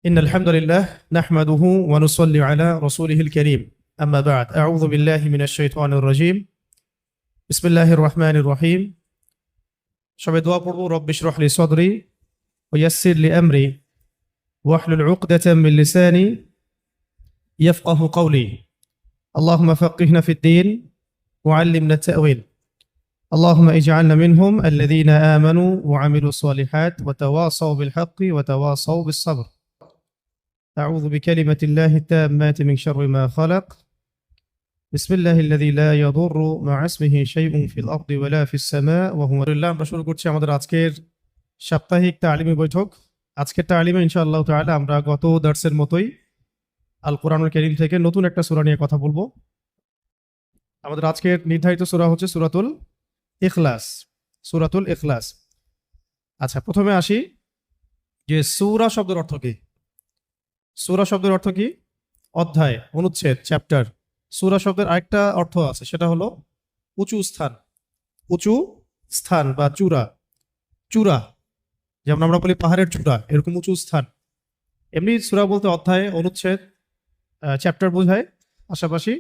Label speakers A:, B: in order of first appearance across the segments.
A: إن الحمد لله نحمده ونصلي على رسوله الكريم أما بعد أعوذ بالله من الشيطان الرجيم بسم الله الرحمن الرحيم সবাই দোয়া পড়ব রব্ব ইশরাহ লি সাদরি ويسر لي أمري واحلل عقدة من لساني يفقه قولي اللهم فقهنا في الدين وعلمنا التأويل اللهم اجعلنا منهم الذين آمنوا وعملوا الصالحات وتواصوا بالحق وتواصوا بالصبر أعوذ بكلمة الله التامات من شر ما خلق بسم الله الذي لا يضر مع اسمه شيء في الأرض ولا في السماء وهو لله আমরা শুরু করছি আমাদের আজকের সাপ্তাহিক তালিমি বৈঠক। আজকের তালিমে ইনশাআল্লাহ তাআলা আমরা গত দার্সের মতোই আল কোরআনুল কারীম থেকে নতুন একটা সূরা নিয়ে কথা বলবো। আমাদের আজকের নির্ধারিত সূরা হচ্ছে সূরাতুল ইখলাস। সূরাতুল ইখলাস। আচ্ছা, প্রথমে আসি যে সূরা শব্দের অর্থ কি। সূরা শব্দের অর্থ কি? অধ্যায়, অনুচ্ছেদ, চ্যাপ্টার। সূরা শব্দের আরেকটা অর্থ আছে, সেটা হলো উঁচু স্থান। উঁচু স্থান বা চূড়া। চূড়া যেমন আমরা বলি পাহাড়ের চূড়া, এরকম উঁচু স্থান। এমনি সূরা বলতে অধ্যায়, অনুচ্ছেদ, চ্যাপ্টার বোঝায়, পাশাপাশি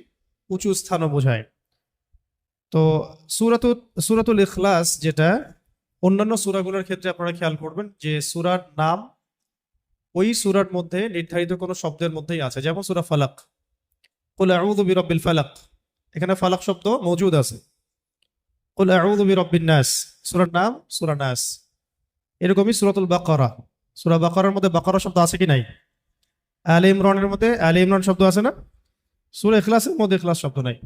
A: উঁচু স্থানও বোঝায়। তো সূরাতুল ইখলাস, যেটা অন্যান্য সূরাগুলোর ক্ষেত্রে আপনারা খেয়াল করবেন যে সূরার নাম ওই সূরার মধ্যে নির্ধারিত কোনো শব্দের মধ্যেই আছে। যেমন সূরা ফালাক, কুল আউযু বিরাব্বিল ফালাক, এখানে ফালাক শব্দ মজুদ আছে। কুল আউযু বিরাব্বিন নাস, সূরার নাম সূরা নাস। এরকমই সূরাতুল বাকারা, সূরা বাকারার মধ্যে বাকারা শব্দ আছে কি নাই? আলে ইমরানের মধ্যে আলে ইমরান শব্দ আছে না? সূরা ইখলাসের মধ্যে ইখলাস শব্দ নাই।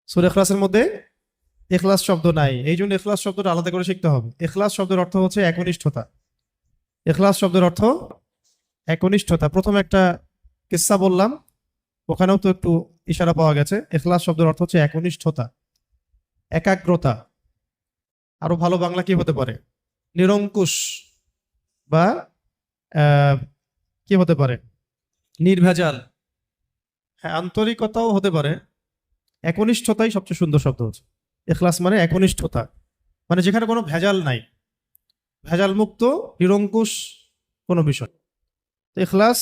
A: সূরা ইখলাসের মধ্যে ইখলাস শব্দ নাই। এই জন্য ইখলাস শব্দটা আলাদা করে শিখতে হবে। ইখলাস শব্দের অর্থ হচ্ছে একনিষ্ঠতা। ইখলাস শব্দের অর্থ একনিষ্ঠতা। প্রথমে একটা কিসসা বললাম, ওখানেও তো একটু ইশারা পাওয়া গেছে। ইখলাস শব্দের অর্থ হচ্ছে একনিষ্ঠতা, একাগ্রতা। আরো ভালো বাংলা কি হতে পারে? নিরঙ্কুশ বা কি হতে পারে? নির্ভেজাল। হ্যাঁ, আন্তরিকতাও হতে পারে। একনিষ্ঠতাই সবচেয়ে সুন্দর শব্দ হচ্ছে। ইখলাস মানে একনিষ্ঠতা, মানে যেখানে কোনো ভেজাল নাই, ভেজাল মুক্ত, নিরঙ্কুশ কোনো বিষয়। ইখলাস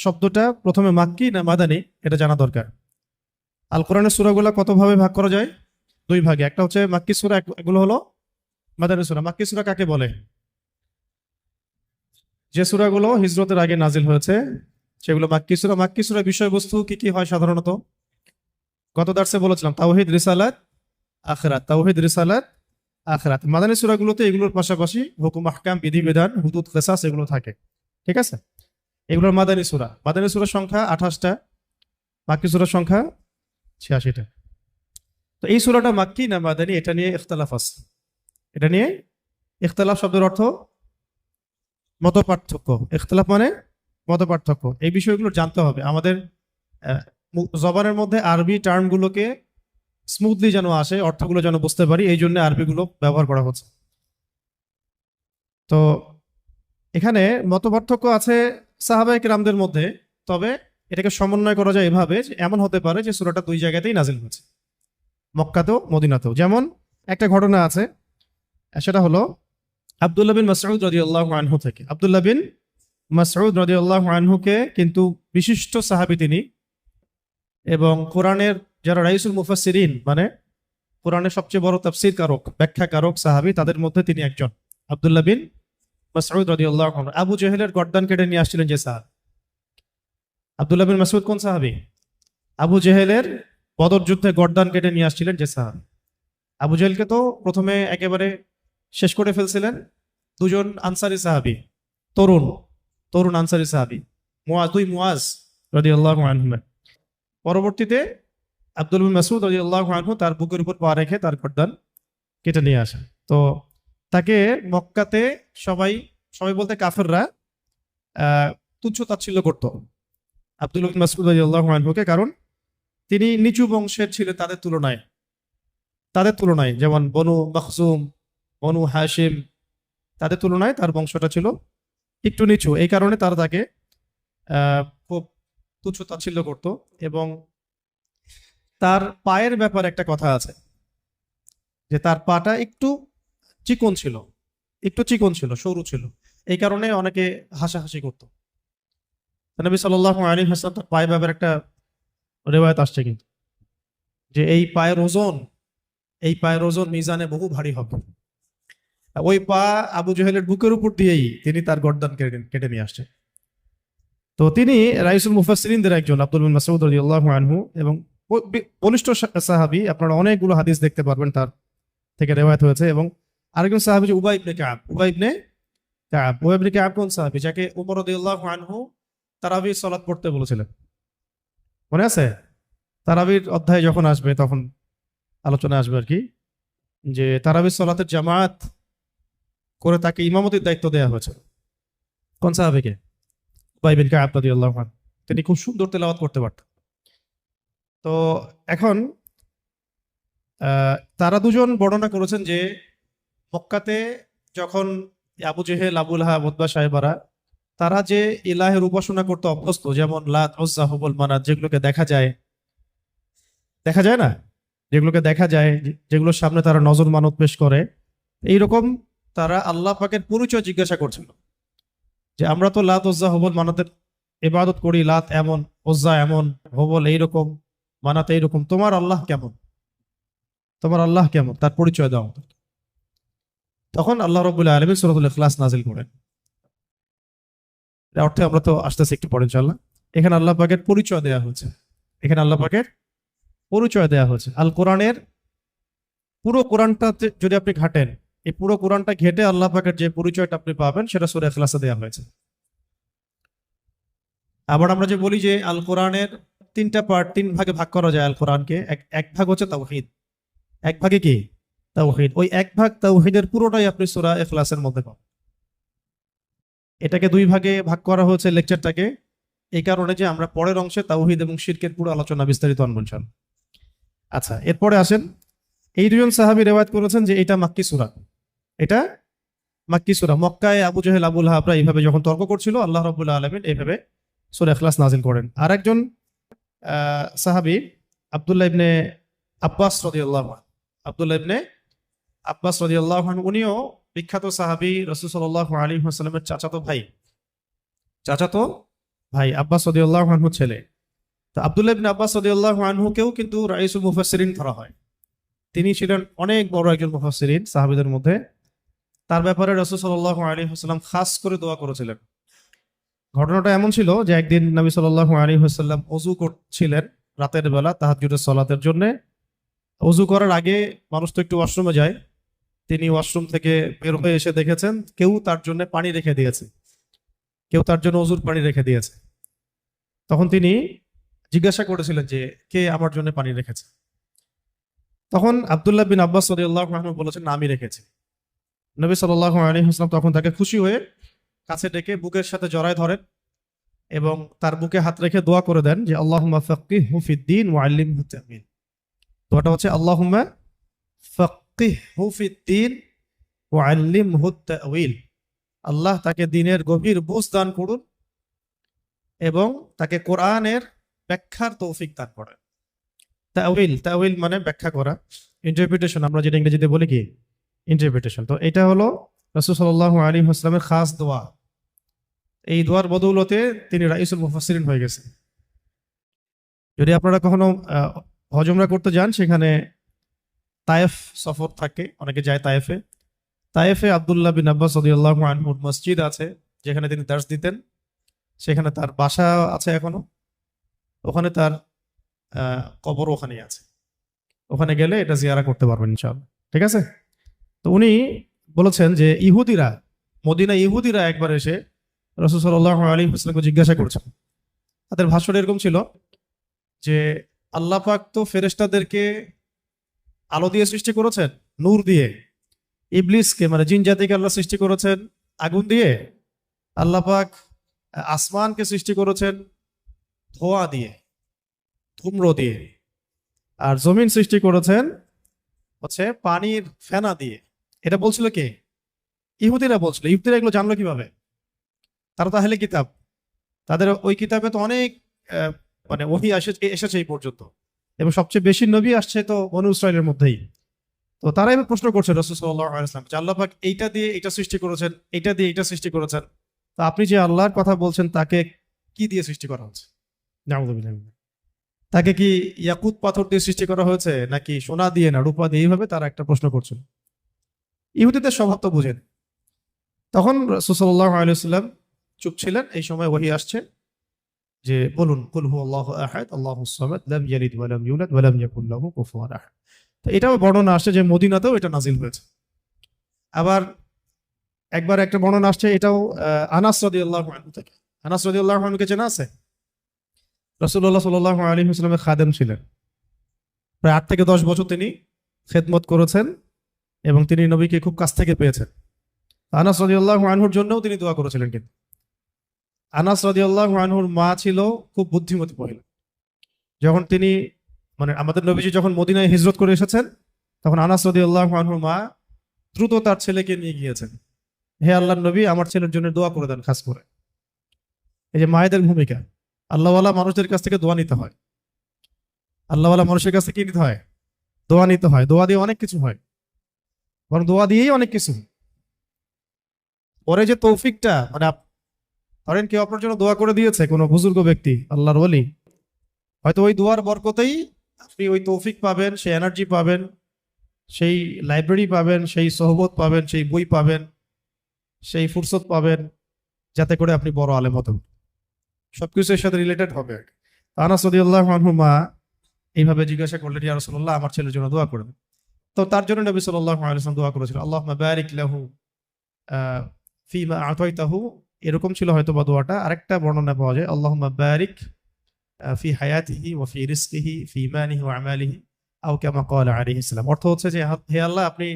A: শব্দটা প্রথমে মাক্কি না মাদানী এটা জানা দরকার। আল কোরআনের সূরাগুলো কত ভাবে ভাগ করা যায়? দুই ভাগে। একটা হচ্ছে মাক্কি সূরা, এগুলো হলো মাদানী সূরা। মাক্কি সূরা কাকে বলে? যে সূরাগুলো হিজরতের আগে নাজিল হয়েছে সেগুলো মাক্কি সূরা। মাক্কি সূরার বিষয়বস্তু কি কি হয় সাধারণত? গত দার্সে বলেছিলাম তাওহীদ, রিসালাত, আখিরাত। তাওহীদ, রিসালাত, আখিরাত। মাদানী সূরাগুলোতে এগুলোর পাশাপাশি হুকুম, আহকাম, বিধিবিধান, হুদুদ, কিসাস এগুলো থাকে। ঠিক আছে, এগুলোর মাদানী সূরা। মাদানী সূরার সংখ্যা 28টা, মাক্কি সূরার সংখ্যা 86টা। তো এই সূরাটা মাক্কি না মাদানী, এটা নিয়ে ইখতিলাফ আছে। এটা নিয়ে ইখতিলাফ শব্দের অর্থ মত পার্থক্য। ইখতিলাফ মানে মত পার্থক্য। এই বিষয়গুলো জানতে হবে আমাদের। জবানের মধ্যে আরবি টার্মগুলোকে স্মুথলি যেন আসে, অর্থগুলো যেন বুঝতে পারি, এই জন্য আরবিগুলো ব্যবহার করা হচ্ছে। তো এখানে মত পার্থক্য আছে সাহাবায়ে কেরামদের মধ্যে। তবে এটাকে সমন্বয় করা যায় এভাবে যে এমন হতে পারে যে সূরাটা দুই জায়গাতেই নাজিল হয়েছে, মক্কাতেও মদিনাতেও। যেমন একটা ঘটনা আছে, সেটা হলো আব্দুল্লাহ বিন মাসউদ রাদিয়াল্লাহু আনহু থেকে। আব্দুল্লাহ বিন মাসউদ রাদিয়াল্লাহু আনহুকে কিন্তু বিশিষ্ট সাহাবী তিনি, এবং কোরআনের যারা রাইসুল মুফাসসিরিন, মানে কোরআনের সবচেয়ে বড় তাফসীর কারক, ব্যাখ্যা কারক সাহাবী, তাদের মধ্যে তিনি একজন। আব্দুল্লাহ বিন মাসউদ রাদিয়াল্লাহু আনহু। আবু জেহেলের গর্দান কেটে নিয়ে আসছিলেন যে সাহাবী। আব্দুল্লাহ বিন মাসউদ কোন সাহাবী? আবু জেহেলের বদর যুদ্ধে গর্দান কেটে নিয়ে আসছিলেন যে সাহাবী। আবু জেহেলকে তো প্রথমে একেবারে শেষ করে ফেলছিলেন দুজন আনসারী সাহাবী, তরুণ তরুণ আনসারী সাহাবী, মুআজ রাদিয়াল্লাহু আনহু। পরবর্তীতে আব্দুল বিন মাসউদ রাদিয়াল্লাহু আনহু তার বুকের উপর পা রেখে তার গর্দান কেটে নিয়ে আসেন। তো তাকে মক্কাতে সবাই বলতে কাফেররা তুচ্ছ তাচ্ছিল্য করত আব্দুল বিন মাসউদ রাদিয়াল্লাহু আনহুকে, কারণ তিনি নিচু বংশের ছিলেন তাদের তুলনায়। যেমন বনু মখজুম, বনু হাশিম, তাদের তুলনায় তার বংশটা ছিল একটু নিচু। এই কারণে তারা তাকে খুব তুচ্ছ তাচ্ছিল্য করত। এবং তার পায়ের ব্যাপারে একটা কথা আছে যে তার পাটা একটু চিকন ছিল, সরু ছিল। এই কারণে অনেকে হাসাহাসি করতো। নবী সাল্লাল্লাহু আলাইহি ওয়াসাল্লাম তার পায়ে ব্যাপারে একটা রেওয়ায়াত আসছে কিন্তু, যে এই পায়ের ওজন মিজানে বহু ভারী হবে। ওই পা আবু জেহেলের বুকের উপর দিয়েই তিনি তার গর্দান কেটে কেটে নিয়ে আসছেন। তো তিনি রাইসুল মুফাসসিরিনদের একজন, আব্দুল বিন মাসউদ রাদিয়াল্লাহু আনহু, এবং বলিষ্ঠ সাহাবী। আপনারা অনেকগুলো হাদিস দেখতে পারবেন তার থেকে রেওয়ায়াত হয়েছে। এবং আরেকজন সাহাবী যে উবাই ইবনে কাব, উবাই ইবনে কাব কোন সাহাবী? যাকে ওমর রাদিয়াল্লাহু আনহু তারাবির সালাত পড়তে বলেছিলেন, মনে আছে? তারাবির অধ্যায় যখন আসবে তখন আলোচনা আসবে আর কি, যে তারাবির সালাতের জামাত করে তাকে ইমামতির দায়িত্ব দেওয়া হয়েছে। কোন সাহাবীকে? উবাই বিন কাব রাদিয়াল্লাহু আনহু। তিনি খুব সুন্দর তেলাওয়াত করতে পারতেন। তো এখন তারা দুজন বর্ণনা করেছেন যে মক্কাতে যখন আবু জেহেল, আবু লাহাব, উতবা সাহেবারা তারা যে ইলাহের উপাসনা করতে অভ্যস্ত, যেমন লাত, উজ্জা, হুবল, মানাত, যেগুলোকে দেখা যায় না, যেগুলোকে দেখা যায়, যেগুলোর সামনে তারা নজর মানত পেশ করে, এইরকম তারা আল্লাহ পাকের পরিচয় জিজ্ঞাসা করছিল, যে আমরা তো লাত, উজ্জা, হুবল, মানাতের ইবাদত করি, লাত এমন, উজ্জা এমন, হুবল এইরকম, মানাত এইরকম, তোমার আল্লাহ কেমন, তার পরিচয় দাও। তখন আল্লাহ রাব্বুল আলামিন সূরাতুল ইখলাস নাযিল করেন। এর অর্থে আমরা তো আসতেছি একটু পরে ইনশাআল্লাহ। এখানে আল্লাহ পাকের পরিচয় দেয়া হয়েছে, আল কোরআনের পুরো কোরআনটাতে যদি আপনি ঘাটেন, এই পুরো কোরআনটা ঘেটে আল্লাহ পাকের যে পরিচয়টা আপনি পাবেন সেটা সূরা ইখলাসে দেয়া হয়েছে। আবার আমরা যে বলি যে আল কোরআনের তিনটা পার্ট, তিন ভাগে ভাগ করা যায় আল কোরআনকে। এক ভাগ হচ্ছে তাওহীদ, এক ভাগে কি? তাওহীদ। ওই এক ভাগ তাওহীদের পুরোটাই আপনি সূরা ইখলাসের মধ্যে পাবেন। এটাকে দুই ভাগে ভাগ করা হয়েছে লেকচারটাকে, এই কারণে যে আমরা পরের অংশে তাওহীদ এবং শিরকের পুরো আলোচনা বিস্তারিত আনবো ইনশাআল্লাহ। আচ্ছা, এরপরে আসেন, এই দুজন সাহাবী রিওয়ায়াত করেছেন যে এটা মাক্কি সূরা, এটা মাক্কি সূরা। মক্কায় আবু জেহেল, আবু লাহাবরা এইভাবে যখন তর্ক করছিল, আল্লাহ রাব্বুল আলামিন এইভাবে সূরা ইখলাস নাযিল করেন। আরেকজন সাহাবী আব্দুল্লাহ ইবনে আব্বাস রাদিয়াল্লাহু আনহু, উনিও বিখ্যাত সাহাবী, রাসূল সাল্লাল্লাহু আলাইহি ওয়াসাল্লামের চাচাতো ভাই আব্বাস রাদিয়াল্লাহু আনহু ছেলে। তো আব্দুল্লাহ ইবনে আব্বাস রাদিয়াল্লাহু আনহুকেও কিন্তু রাইসুল মুফাসসিরিন ধরা হয়। তিনি ছিলেন অনেক বড় একজন মুফাসসিরিন সাহাবীদের মধ্যে। তার ব্যাপারে রাসূল সাল্লাল্লাহু আলাইহি ওয়াসাল্লাম খাস করে দোয়া করেছিলেন। ঘটনাটা এমন ছিল যে একদিন নবী সাল্লাল্লাহু আলাইহি ওয়াসাল্লাম ওযু করছিলেন রাতের বেলা তাহাজ্জুদের সালাতের জন্য। ওযু করার আগে মানুষ তো একটু ওয়াশরুমে যায়। তিনি ওয়াশরুম থেকে বের হয়ে এসে দেখেছেন কেউ তার জন্য পানি রেখে দিয়েছে, কেউ তার জন্য ওযুর পানি রেখে দিয়েছে। তখন তিনি জিজ্ঞাসা করেছিলেন যে কে আমার জন্য পানি রেখেছে। তখন আব্দুল্লাহ বিন আব্বাস রাদিয়াল্লাহু আনহু বলেছেন, আমি রেখেছি। নবী সাল্লাল্লাহু আলাইহি ওয়াসাল্লাম তখন তাকে খুশি হয়ে কাছে ডেকে বুকের সাথে জড়ায় ধরেন এবং তার বুকে হাত রেখে দোয়া করে দেন যে আল্লাহুম্মা ফাক্কিহহু ফিদ-দীন ওয়া আল্লিমহু তা'ওয়ীল। দোয়াটা হচ্ছে আল্লাহুম্মা ফাক্কিহহু ফিদ-দীন ওয়া আল্লিমহু তা'ওয়ীল। আল্লাহ তাকে দ্বীনের গভীর বুঝ দান করুন এবং তাকে কোরআনের ব্যাখ্যার তৌফিক দান করেন। তা'ওয়ীল মানে ব্যাখ্যা করা, ইন্টারপ্রিটেশন, আমরা যেটা ইংরেজিতে বলি কি ইন্টারপ্রিটেশন। তো এটা হলো রাসূল সাল্লাল্লাহু আলাইহি ওয়াসাল্লামের খাস দোয়া। এই দোয়ার বদৌলতে তিনি রাইসুল মুফাসসিরিন হয়ে গেছেন। যদি আপনারা কখনো হজ উমরা করতে যান, সেখানে তায়েফ সফর থাকে, অনেকে যায় তায়েফে আব্দুল্লাহ বিন আব্বাস রাদিয়াল্লাহু আনহুর মসজিদ আছে, যেখানে তিনি দার্স দিতেন। সেখানে তার বাসা আছে এখনো, ওখানে তার কবর ওখানেই আছে। ওখানে গেলে এটা জিয়ারা করতে পারবেন ইনশাআল্লাহ, ঠিক আছে? তো উনি বলেছেন যে ইহুদিরা একবার এসে রাসূল সাল্লাল্লাহু আলাইহি ওয়াসাল্লামকে জিজ্ঞাসা করেছেন। তাদের ভাষণ এরকম ছিল যে আল্লাহ পাক তো ফেরেশতাদেরকে আলো দিয়ে সৃষ্টি করেছেন, নূর দিয়ে। ইবলিসকে মানে জিন জাতিকে আল্লাহ সৃষ্টি করেছেন আগুন দিয়ে। আল্লাহ পাক আসমানকে সৃষ্টি করেছেন ধোঁয়া দিয়ে, ধূম্র দিয়ে। আর জমিন সৃষ্টি করেছেন হচ্ছে পানির ফেনা দিয়ে। এটা বলছিল কে? ইহুদিরা বলছিল। ইহুদিরা এগুলো জানলো কিভাবে? তারা তাহলে কিতাব, তাদের ওই কিতাবে তো অনেক মানে ওহী এসেছে এই পর্যন্ত, এবং সবচেয়ে বেশি নবী আসছে তো বনু ইসরাইলের মধ্যেই। তো তারা এবার প্রশ্ন করছে রাসূল সাল্লাল্লাহু আলাইহি ওয়াসাল্লাম যে আল্লাহ পাক এইটা দিয়ে এটা সৃষ্টি করেছেন, এইটা দিয়ে এইটা সৃষ্টি করেছেন, তো আপনি যে আল্লাহর কথা বলছেন তাকে কি দিয়ে সৃষ্টি করা হচ্ছে? নাউযুবিল্লাহ। তাকে কি ইয়াকুত পাথর দিয়ে সৃষ্টি করা হয়েছে নাকি সোনা দিয়ে না রূপা দিয়ে? এইভাবে তারা একটা প্রশ্ন করছিল। ইহুদিদের স্বভাব তো বুঝেন। তখন রাসূল সাল্লাল্লাহু আলাইহি ওয়াসাল্লাম চুপ ছিলেন। এই সময় ওহী আসছে যে বলুন কুল হুয়াল্লাহু আহাদ আল্লাহুস সামাদ লাম ইয়ালিদ ওয়া লাম ইউলাদ ওয়া লাম ইয়াকুল লাহু কুফুয়ান আহাদ। তো এটাও বর্ণনা আসছে যে মদিনাতেও এটা নাজিল হয়েছে। আবার একবার একটা বর্ণনা আসছে, এটাও আনাস রাদিয়াল্লাহু আনহু থেকে। আনাস রাদিয়াল্লাহু আনহুকে চেনা আছে? রাসূলুল্লাহ সাল্লাল্লাহু আলাইহি ওয়াসাল্লামের খাদেম ছিলেন। প্রায় 8 থেকে 10 বছর তিনি খেদমত করেছেন এবং তিনি নবীকে খুব কাছ থেকে পেয়েছেন। আনাস রাদিয়াল্লাহু আনহুর জন্যও তিনি দোয়া করেছিলেন। কিন্তু আনাস রাদিয়াল্লাহু আনহুর মা ছিল খুব বুদ্ধিমতী মহিলা। যখন তিনি মানে আমাদের নবীজি যখন মদিনায় হিজরত করে এসেছেন, তখন আনাস রাদিয়াল্লাহু আনহুর মা দ্রুত তার ছেলেকে নিয়ে গিয়েছেন। হে আল্লাহর নবী, আমার ছেলের জন্য দোয়া করে দেন। খাস করে এই যে মায়েদের ভূমিকা, আল্লাহওয়ালা মানুষদের কাছ থেকে দোয়া নিতে হয়। আল্লাহওয়ালা মানুষের কাছ থেকে কি নিতে হয়? দোয়া নিতে হয়। দোয়া দিয়ে অনেক কিছু হয়, বরং দোয়া দিয়েই অনেক কিছু। পরে যে তৌফিকটা মানে ধরেন কেউ আপনার জন্য দোয়া করে দিয়েছে, কোনো বুজুর্গ ব্যক্তি, আল্লাহর ওলি, হয়তো ওই দোয়ার বরকতেই আপনি ওই তৌফিক পাবেন, সেই এনার্জি পাবেন, সেই লাইব্রেরি পাবেন, সেই সোহবত পাবেন, সেই বই পাবেন, সেই ফুরসত পাবেন, যাতে করে আপনি বড় আলেম হতে পারেন। সবকিছু এর সাথে রিলেটেড হবে। আনাস রাদিয়াল্লাহু আনহু মা এইভাবে জিজ্ঞাসা করলেন, ইয়া রাসূলুল্লাহ, আমার ছেলের জন্য দোয়া করবেন। তো তার জন্য নবী সাল্লাল্লাহু আলাইহি ওয়াসাল্লাম দোয়া করেছিলেন, আল্লাহুম্মা বারিক লাহু ফিমা আতাইতাহু। এরকম ছিল হয়তো বা দোয়াটা। আরেকটা বর্ণনা পাওয়া যায়, আল্লাহুম্মা বারিক ফি হায়াতিহি ওয়া ফি রিজকিহি ফি মালিহি ওয়া আমালিহি আও কামা ক্বালা আলাইহিস সালাম। অর্থ হচ্ছে যে হে আল্লাহ, আপনি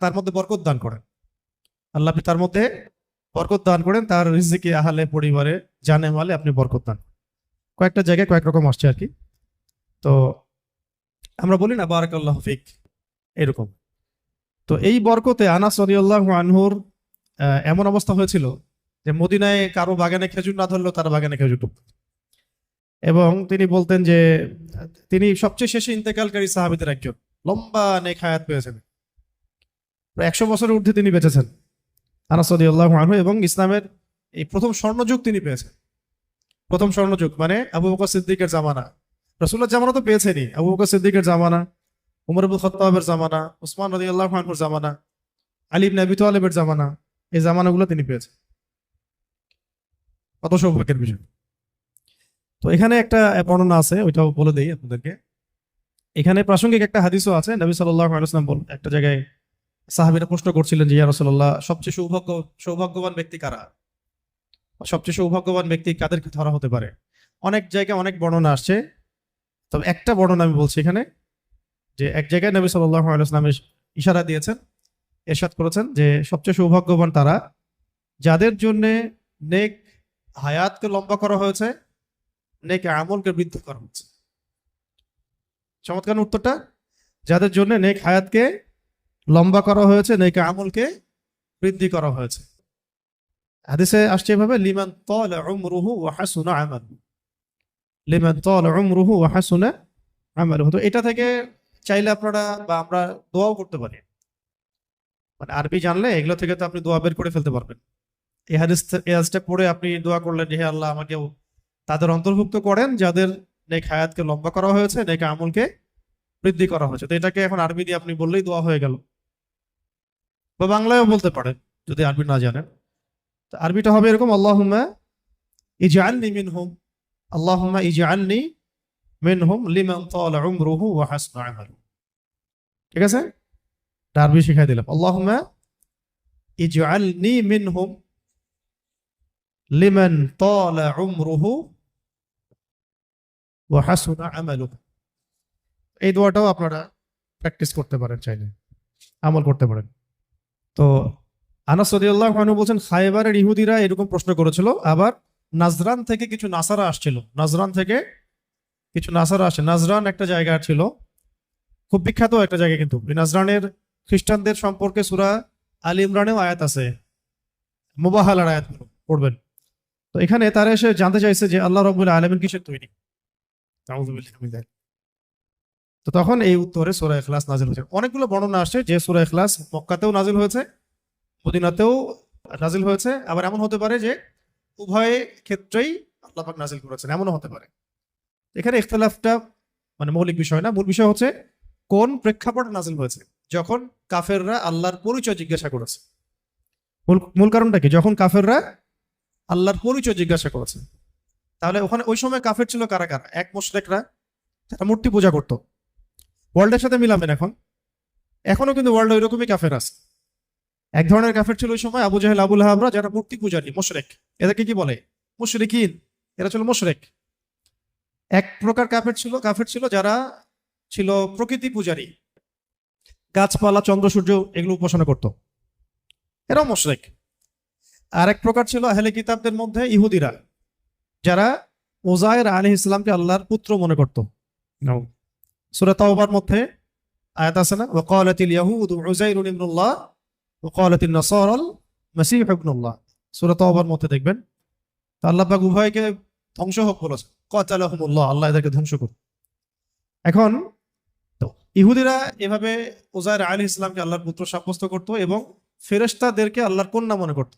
A: তার মধ্যে বরকত দান করেন। আল্লাহ আপনি তার মধ্যে বরকত দান করেন, তার রিজিকে, আহলে, পরিবারে, জানে মালে আপনি বরকত দান। কয়েকটা জায়গায় কয়েক রকম আসছে আর কি। তো আমরা বলি না বারাকাল্লাহু ফিক, এরকম। তো এই বরকতে আনাস রাদিয়াল্লাহু আনহুর এমন অবস্থা হয়েছিল যে মদিনায় কারো বাগানে খেজুর না ধরলেও তার বাগানে খেজুর ঢুকত। এবং তিনি বলতেন যে তিনি সবচেয়ে শেষে ইন্তেকালকারী সাহাবীদের একজন, লম্বা নেক হায়াত পেয়েছেন। প্রায় 100 বছরের ঊর্ধ্বে তিনি বেঁচেছেন আনাস রাদিয়াল্লাহু আনহু। এবং ইসলামের এই প্রথম স্বর্ণযুগ তিনি পেয়েছেন। প্রথম স্বর্ণযুগ মানে আবু বকর সিদ্দিকের জামানা। রাসূলুল্লাহর জামানা তো পেয়েছেনই, আবু বকর সিদ্দিকের জামানা, উমর ইবনে খাত্তাবের জামানা, উসমান রাদিয়াল্লাহু আনহুর জামানা, আলী ইবনে আবি তালেবের জামানা, এই জামানাগুলো তিনি পেয়েছেন। কত সৌভাগ্যের বিষয়। তো এখানে একটা বর্ণনা আছে, ওইটাও বলে দেই আপনাদেরকে। এখানে প্রাসঙ্গিক একটা হাদিসও আছে। নবী সাল্লাল্লাহু আলাইহি ওয়াসাল্লাম একটা জায়গায় সাহাবীরা প্রশ্ন করছিলেন যে ইয়া রাসূলুল্লাহ, সবচেয়ে সৌভাগ্যবান ব্যক্তি কারা? সবচেয়ে সৌভাগ্যবান ব্যক্তি কাদেরকে ধরা হতে পারে? অনেক জায়গায় অনেক বর্ণনা আসছে, তবে একটা বর্ণনা আমি বলছি এখানে। যে এক জায়গায় নবী সাল্লাল্লাহু আলাইহি ওয়াসাল্লাম ইশারা দিয়েছেন, ইরশাদ করেছেন যে সবচেয়ে সৌভাগ্যবান তারা যাদের জন্য নেক হায়াতকে লম্বা করা হয়েছে, নেক আমলকে বৃদ্ধি করা হয়েছে। চমৎকার উত্তরটা, যাদের জন্য নেক হায়াতকে লম্বা করা হয়েছে, নেক আমলকে বৃদ্ধি করা হয়েছে। হাদিসে আসছে এভাবে, লিমান তালা উমরুহু ওয়া হাসুনা আমালুহু, লিমান তালা উমরুহু ওয়া হাসুনা আমালুহু। তো এটা থেকে চাইলে আপনারা বা আমরা দোয়াও করতে পারি। মানে আরবি জানলে এগুলো থেকে তো আপনি দোয়া বের করে ফেলতে পারবেন। এই হাদিসটা পড়ে আপনি দোয়া করলেন যে হে আল্লাহ, আমাকেও তাদের অন্তর্ভুক্ত করেন যাদের নেক হায়াতকে লম্বা করা হয়েছে, নেক আমলকে বৃদ্ধি করা হয়েছে। তো এটাকে এখন আরবি দিয়ে আপনি বললেই দোয়া হয়ে গেল, বা বাংলায়ও বলতে পারেন যদি আরবি না জানেন। তো আরবিটা হবে এরকম, আল্লাহুম্মা ইজআলনি মিনহুম, আল্লাহুম্মা ইজআলনি মিনহুম লিমান তালা উমরুহু ওয়া হাসুনা আমালুহু। ঠিক আছে, এটা আরবি শিখাই দিলাম। আল্লাহুম্মা ইজআলনি মিনহুম লিমান তালা উমরুহু ওয়া হাসুনা আমালুহু। এই দোয়াটাও আপনারা প্র্যাকটিস করতে পারেন, চাইলে আমল করতে পারেন। তো আনাস রাদিয়াল্লাহু আনহু বলছেন, খায়বারের ইহুদিরা এরকম প্রশ্ন করেছিল। আবার নাজরান থেকে কিছু নাসারা আসছিল, নাজরান থেকে কিছু নাসারা আসে। নাজরান একটা জায়গা ছিল, খুব বিখ্যাত একটা জায়গা। কিন্তু নাজরানের খ্রিস্টানদের সম্পর্কে সূরা আলী ইমরানেও আয়াত আছে, মুবাহালার আয়াতগুলো পড়বেন। তো এখানে তারা এসে জানতে চাইছে যে আল্লাহ রাব্বুল আলামিন কিসের তৈরি। নাউযুবিল্লাহি মিন যালিক। তো তো তখন এই উত্তরে সূরা ইখলাস নাজিল হয়েছে। অনেকগুলো বর্ণনা আসছে যে সূরা ইখলাস মক্কাতেও নাজিল হয়েছে, মদিনাতেও নাজিল হয়েছে, আবার এমন হতে পারে যে উভয় ক্ষেত্রেই আল্লাহ পাক নাজিল করেছেন, এমনও হতে পারে। এখানে ইখতিলাফটা মানে মৌলিক বিষয় না, মূল বিষয় হচ্ছে কোন প্রেক্ষাপটে নাজিল হয়েছে। যখন কাফেররা আল্লাহর পরিচয় জিজ্ঞাসা করেছে, মূল কারণটা কি? যখন কাফেররা আল্লাহর পরিচয় জিজ্ঞাসা করেছে, তাহলে ওখানে ওই সময় কাফের ছিল কারা কারা? এক মুশরিকরা, যারা মূর্তি পূজা করতো। ওয়ার্ল্ডের সাথে মিলাবেন এখনো কিন্তু ওয়ার্ল্ড ওই রকমই কাফের আছে। এক ধরনের কাফের ছিল ওই সময় আবু জাহেল, আবুল আহাবরা, যারা মূর্তি পূজারী, মুশরিক। এদেরকে কি বলে? মুশরিকিন। এরা ছিল মুশরিক। এক প্রকার কাফের ছিল যারা ছিল প্রকৃতি পূজারী, গাছপালা, চন্দ্র সূর্য এগুলো উপাসনা করত, এরাও মুশরিক। আর এক প্রকার ছিল আহলে কিতাবদের মধ্যে ইহুদিরা, যারা উযায়ের আলাইহিস সালামকে আল্লাহর পুত্র মনে করত। সূরা তাওবার মধ্যে আয়াত আছে না, ওয়াকালাতিল ইয়াহুদু উযাইরুন ইবনুল্লাহ ওয়াকালাতিন নাসারাল মাসীহ ইবনুল্লাহ। সূরা তাওবার মধ্যে দেখবেন তো আল্লাহ পাক উভয়কে ধ্বংস হোক বলেছে, কাতালাহুমুল্লাহ, আল্লাহ এদেরকে ধ্বংস করুন। এখন তো ইহুদিরা এভাবে উযায়ের আলাইহিস সালামকে আল্লাহর পুত্র সাব্যস্ত করত এবং ফেরেশতাদেরকে আল্লাহর কন্যা মনে করত।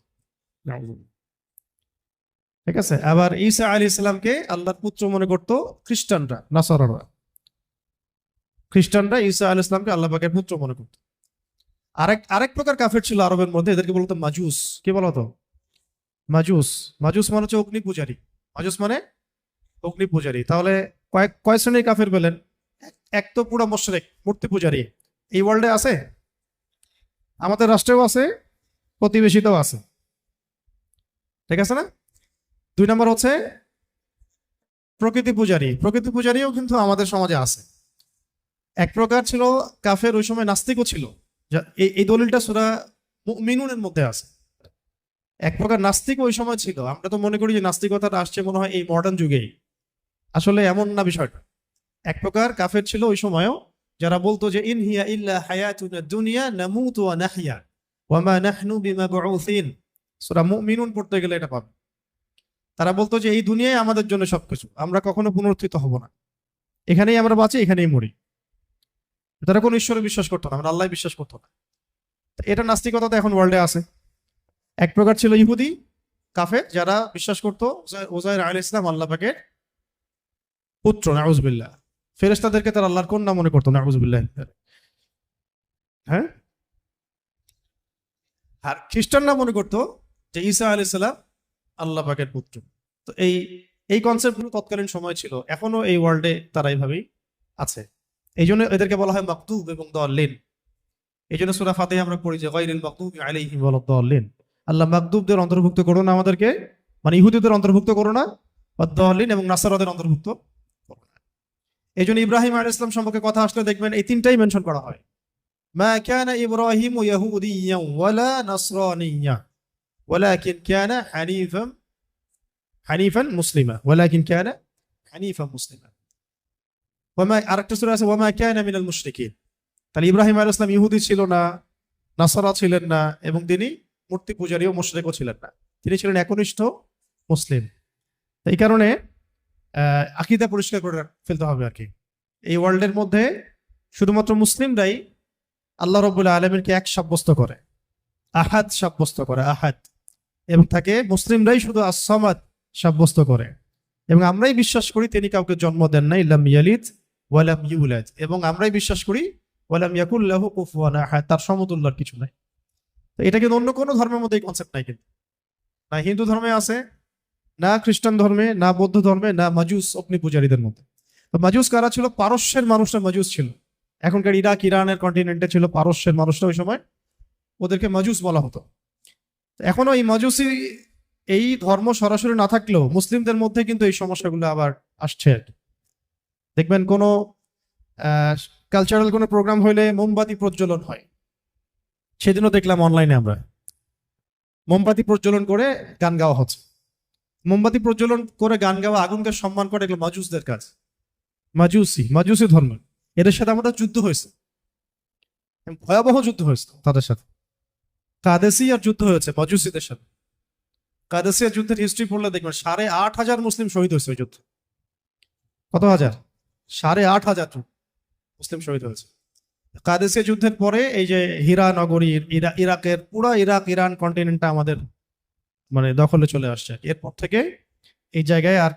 A: ঠিক আছে। আবার ঈসা আলাইহিস সালামকে আল্লাহর পুত্র মনে করত খ্রিস্টানরা, নাসারারা। খ্রিস্টানরা ঈসা আলাইহিস সালামকে আল্লাহ পাকের পুত্র মনে করত। আরেক প্রকার কাফের ছিল আরবের মধ্যে, এদেরকে বলতো মাজুস। কি বলা হতো? মাজুস। মাজুস মানে হচ্ছে অগ্নি পূজারী। মাজুস মানে অগ্নি পূজারী। তাহলে কয় শ্রেণীর কাফের পেলেন? এক তো পুরো মুশরিক, মূর্তি পূজারী। এই ওয়ার্ল্ডে আছে, আমাদের রাষ্ট্রেও আছে, প্রতিবেশীতেও আছে। ঠিক আছে না? 2 নম্বর হচ্ছে প্রকৃতি পূজারী। প্রকৃতি পূজারীও কিন্তু আমাদের সমাজে আছে। এক প্রকার ছিল কাফের ওই সময় নাস্তিকও ছিল, এই দলিলটা সূরা মুমিনুনের মধ্যে আছে। এক প্রকার নাস্তিক ওই সময় ছিল। আমরা তো মনে করি যে নাস্তিকতাটা আসছে মনে হয় এই মডার্ন যুগেই, আসলে এমন না বিষয়টা। এক প্রকার কাফের ছিল ওই সময়ও, যারা বলতো যে ইন হিয়া ইল্লা হায়াতুনা দুনিয়া নামুতু ওয়া নাহইয়া ওয়া মা নাহনু বিমাবউসিন। সূরা মুমিনুন পড়তে গেলে এটা পাবে। তারা বলতো যে এই দুনিয়ায় আমাদের জন্য সবকিছু, আমরা কখনো পুনরুত্থিত হব না, এখানেই আমরা বাঁচি, এখানেই মরি। তারা কোনো ঈশ্বরে বিশ্বাস করতো না, আমরা আল্লাহ বিশ্বাস করতো না। এটা নাস্তিকতা তো এখন ওয়ার্ল্ডে আছে। এক প্রকার ছিল ইহুদি কাফের, যারা বিশ্বাস করতো উযায়ের আলাইহিস সালাম আল্লাহ পাকের পুত্র, নাউযুবিল্লাহ। ফেরেশতাদেরকে তারা আল্লাহর কন্যা মনে করতো, নাউযুবিল্লাহ। হ্যাঁ। আর খ্রিস্টানরা মনে করতো যে ঈসা আলাইহিস সালাম আল্লাহ পাকের পুত্র। তো এই কনসেপ্টগুলো তৎকালীন সময় ছিল, এখনো এই ওয়ার্ল্ডে তারা এইভাবেই আছে। এই জন্য এদেরকে বলা হয় মাকতুব এবং দাল্লিন। এই জন্য সূরা ফাতিহা আমরা পড়ি যে গায়রিল মাকতুবি আলাইহিম ওয়ালাদ দাল্লিন। আল্লাহ মাকতুবদের অন্তর্ভুক্ত করো না আমাদেরকে, মানে ইহুদিদের অন্তর্ভুক্ত করো না, ওয়াদ-দাল্লিন এবং নাসারাদের অন্তর্ভুক্ত করো না। এই জন্য ইব্রাহিম আলাইহিস সালাম সম্পর্কে কথা আসলে দেখবেন এই তিনটাই মেনশন করা হয়। মা কানা ইব্রাহিমু ইয়াহুদিয়্যান ওয়ালা নাসরানিয়্যা ওয়ালাকিন কানা হানিফান মুসলিমা, ওয়ালাকিন কানা হানিফান মুসলিমা। আরেকটা সূরা আছে ওয়ামা কানা মিনাল মুশরিকিন। তাহলে ইব্রাহিম আলাইহিস সালাম ইহুদি ছিল না, নাসারা ছিলেন না, এবং তিনি মূর্তি পূজারীও মুশরিকও ছিলেন না, তিনি ছিলেন একনিষ্ঠ মুসলিম। এই কারণে আকীদা পরিষ্কার করে ফেলতে হবে আর কি। এই ওয়ার্ল্ডের মধ্যে শুধুমাত্র মুসলিমরাই আল্লাহ রাব্বুল আলামিনকে এক সাব্যস্ত করে, আহাদ সাব্যস্ত করে, আহাদ, এবং তাকে মুসলিমরাই শুধু আস-সামাদ সাব্যস্ত করে। এবং আমরাই বিশ্বাস করি তিনি কাউকে জন্ম দেন নাই, লাম ইয়ালিদ ওয়া লাম ইউলাদ, এবং আমরাই বিশ্বাস করি ওয়া লাম ইয়াকুল লাহু কুফুয়ান আহাদ, তার সমতুল্য আর কিছু নাই। তো এটা কিন্তু অন্য কোনো ধর্মের মধ্যে এই কনসেপ্ট নাই, কিন্তু না হিন্দু ধর্মে আছে, না খ্রিস্টান ধর্মে, না বৌদ্ধ ধর্মে, না মাজুস অগ্নি পূজারীদের মধ্যে। তো মাজুস কারা ছিল? পারস্যের মানুষরা মাজুস ছিল। এখনকার ইরাক, ইরানের কন্টিনেন্টে ছিল পারস্যের মানুষরা, ওই সময় ওদেরকে মাজুস বলা হতো। এখনো এই মাজুসি এই ধর্ম সরাসরি না থাকলেও মুসলিমদের মধ্যে কিন্তু এই সমস্যাগুলো আবার আসছে। দেখবেন কোনো কালচারাল কোনো প্রোগ্রাম হইলে মোমবাতি প্রজ্বলন হয়, সেদিনও দেখলাম অনলাইনে আমরা মোমবাতি প্রজ্বলন করে গান গাওয়া হচ্ছে। মোমবাতি প্রজ্বলন করে গান গাওয়া, আগুনকে সম্মান করে, এগুলো মাজুসদের কাজ। মাজুসি ধর্ম, এদের সাথে আমাদের যুদ্ধ হয়েছে, ভয়াবহ যুদ্ধ হয়েছে তাদের সাথে। কাদেসিয়ার যুদ্ধ হয়েছে মাজুসিদের সাথে। কাদেসিয়ার যুদ্ধের হিস্ট্রি পড়লে দেখবেন 8,500 মুসলিম শহীদ হয়েছে ওই যুদ্ধে। কত হাজার? 8,500 মুসলিম শহীদ হয়েছে। কাদেসিয়া যুদ্ধের পরে এই যে হীরা নগরী, ইরাকের পুরো ইরাক ইরান কন্টিনেন্টটা আমাদের মানে দখলে চলে আসছে। এরপর থেকে এই জায়গায় আর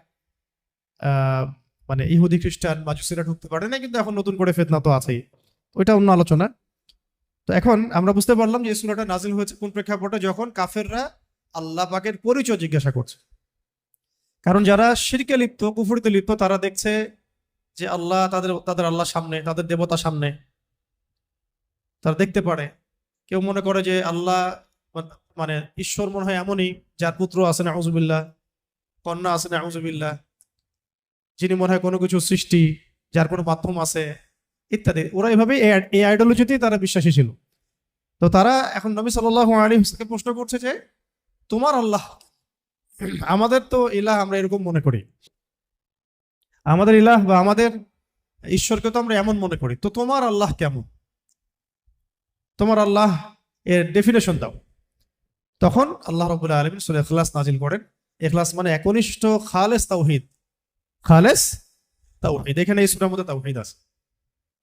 A: আহ, মানে ইহুদি খ্রিস্টান মাজুসিরা ঢুকতে পারে না, কিন্তু এখন নতুন করে ফিতনা তো আছেই, ওইটা অন্য আলোচনা। তো এখন আমরা বুঝতে পারলাম যে এই সূরাটা নাজিল হয়েছে কোন প্রেক্ষাপটে, যখন কাফেররা আল্লাহ পাকের পরিচয় জিজ্ঞাসা করছে। কারণ যারা শিরকে লিপ্ত, কুফরিতে লিপ্ত, তারা দেখছে যে আল্লাহ তাদের তাদের আল্লাহ সামনে, তাদের দেবতা সামনে, তারা দেখতে পারে। কেউ মনে করে যে আল্লাহ মানে ঈশ্বর মনে হয় এমনই যার পুত্র আছে না আউযুবিল্লাহ, কন্যা আছে না আউযুবিল্লাহ, যিনি মনে হয় কোনো কিছু সৃষ্টি, যার কোনো মাধ্যম আছে ইত্যাদি। ওরা এভাবে এই আইডিওলজিতেই তারা বিশ্বাসী ছিল। তো তারা এখন নবী সাল্লাল্লাহু আলাইহি ওয়াসাল্লামকে প্রশ্ন করছে যে তোমার আল্লাহ, আমাদের তো ইলাহ আমরা এরকম মনে করি, আমাদের ইলাহ বা আমাদের ঈশ্বরকে তো আমরা এমন মনে করি, তো তোমার আল্লাহ কেমন, তোমার আল্লাহ এর ডেফিনেশন দাও। তখন আল্লাহ রাব্বুল আলামিন সূরা ইখলাস নাজিল করেন। ইখলাস মানে একনিষ্ঠ খালেস তাওহীদ, খালেস তাওহীদ। এখানে এই সূরার মধ্যে তাওহীদ আছে,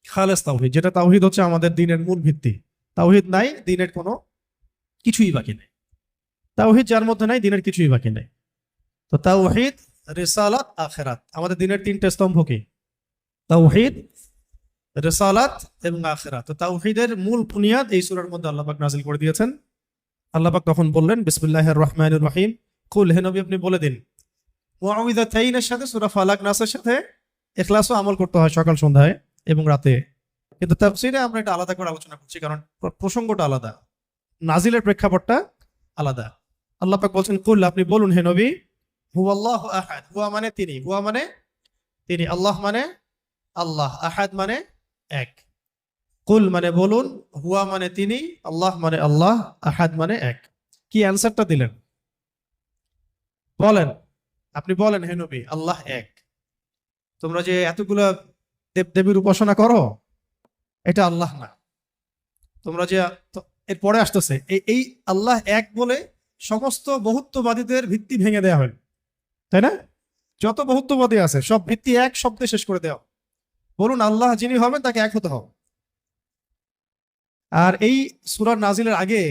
A: খালেস তাওহীদ, যেটা তাওহীদ হচ্ছে আমাদের দ্বীনের মূল ভিত্তি। তাওহীদ নাই, দ্বীনের কোনো কিছুই বাকি নেই। তাওহীদ যার মধ্যে নাই, দ্বীনের কিছুই বাকি নেই। তো তাওহীদ, রিসালাত, আখিরাত, আমাদের দ্বীনের তিনটে স্তম্ভ কি? তাওহীদ, রিসালাত এবং আখিরাত। তো তাওহীদের মূল বুনিয়াদ এই সূরার মধ্যে আল্লাহ পাক নাযিল করে দিয়েছেন। আল্লাহ পাক তখন বললেন বিসমিল্লাহির রহমানির রহিম, কুল, হে নবী আপনি বলে দিন। মুআউযিযাতাইনের সাথে সূরা ফালাক নাসের সাথে ইখলাসও আমল করতে হয় সকাল সন্ধ্যায় এবং রাতে। কিন্তু তাফসীরে আমরা এটা আলাদা করে আলোচনা করছি, কারণ প্রসঙ্গটা আলাদা, নাজিলের প্রেক্ষাপটটা আলাদা। আল্লাহ পাক বলছেন কুল, আপনি বলুন হে নবী, হুয়াল্লাহু আহাদ, হুয়া মানে তিনি, হুয়া মানে তিনি, আল্লাহ মানে আল্লাহ, আহাদ মানে এক। কুল মানে বলুন, হুয়া মানে তিনি, আল্লাহ মানে আল্লাহ, আহাদ মানে এক। কি অ্যান্সারটা দিলেন? বলেন, আপনি বলেন হে নবী, আল্লাহ এক। তোমরা যে এতগুলা দেব দেবীর উপাসনা করো, এটা আল্লাহ না। তোমরা যে এরপরে আসতেছে এই আল্লাহ এক বলে সমস্ত বহুত্ববাদীদের ভিত্তি ভেঙে দেওয়া হয়, তাই না? যত বহুত্ববাদী আছে সব ভিত্তি এক শব্দে শেষ করে দেওয়া। বলুন আল্লাহ যিনি হবেন তাকে এক হতে হবে। আর এই সূরা নাজিলের আগে,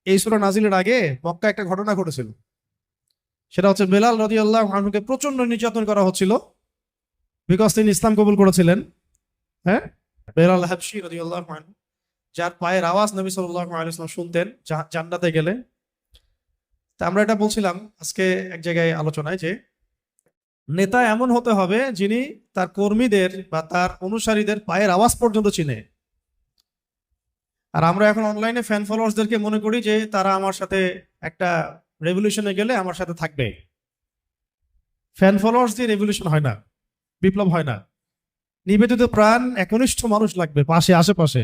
A: এই সূরা নাজিলের আগে মক্কা একটা ঘটনা ঘটেছিল। সেটা হচ্ছে বেলাল রাদিয়াল্লাহু আনহুকে প্রচন্ড নির্যাতন করা হচ্ছিল, বিকজ তিনি ইসলাম কবুল করেছিলেন। হ্যাঁ, বেলাল হাবশী রাদিয়াল্লাহু আনহু, যার পায়ের আওয়াজ নবী সাল্লাল্লাহু আলাইহি ওয়াসাল্লাম শুনতেন জান্নাতে গেলে। তা আমরা এটা বলছিলাম আজকে এক জায়গায় আলোচনায়, যে নেতা এমন হতে হবে যিনি তার কর্মীদের বা তার অনুসারীদের পায়ের আওয়াজ পর্যন্ত চিনে। আর আমরা এখন অনলাইনে ফ্যান ফলোয়ার্সদেরকে মনে করি যে তারা আমার সাথে একটা রেভলিউশনে গেলে আমার সাথে থাকবে। ফ্যান ফলোয়ার্স দিয়ে রেভলিউশন হয় না, বিপ্লব হয় না। নিবেদিত প্রাণ একনিষ্ঠ মানুষ লাগবে পাশে, আশেপাশে,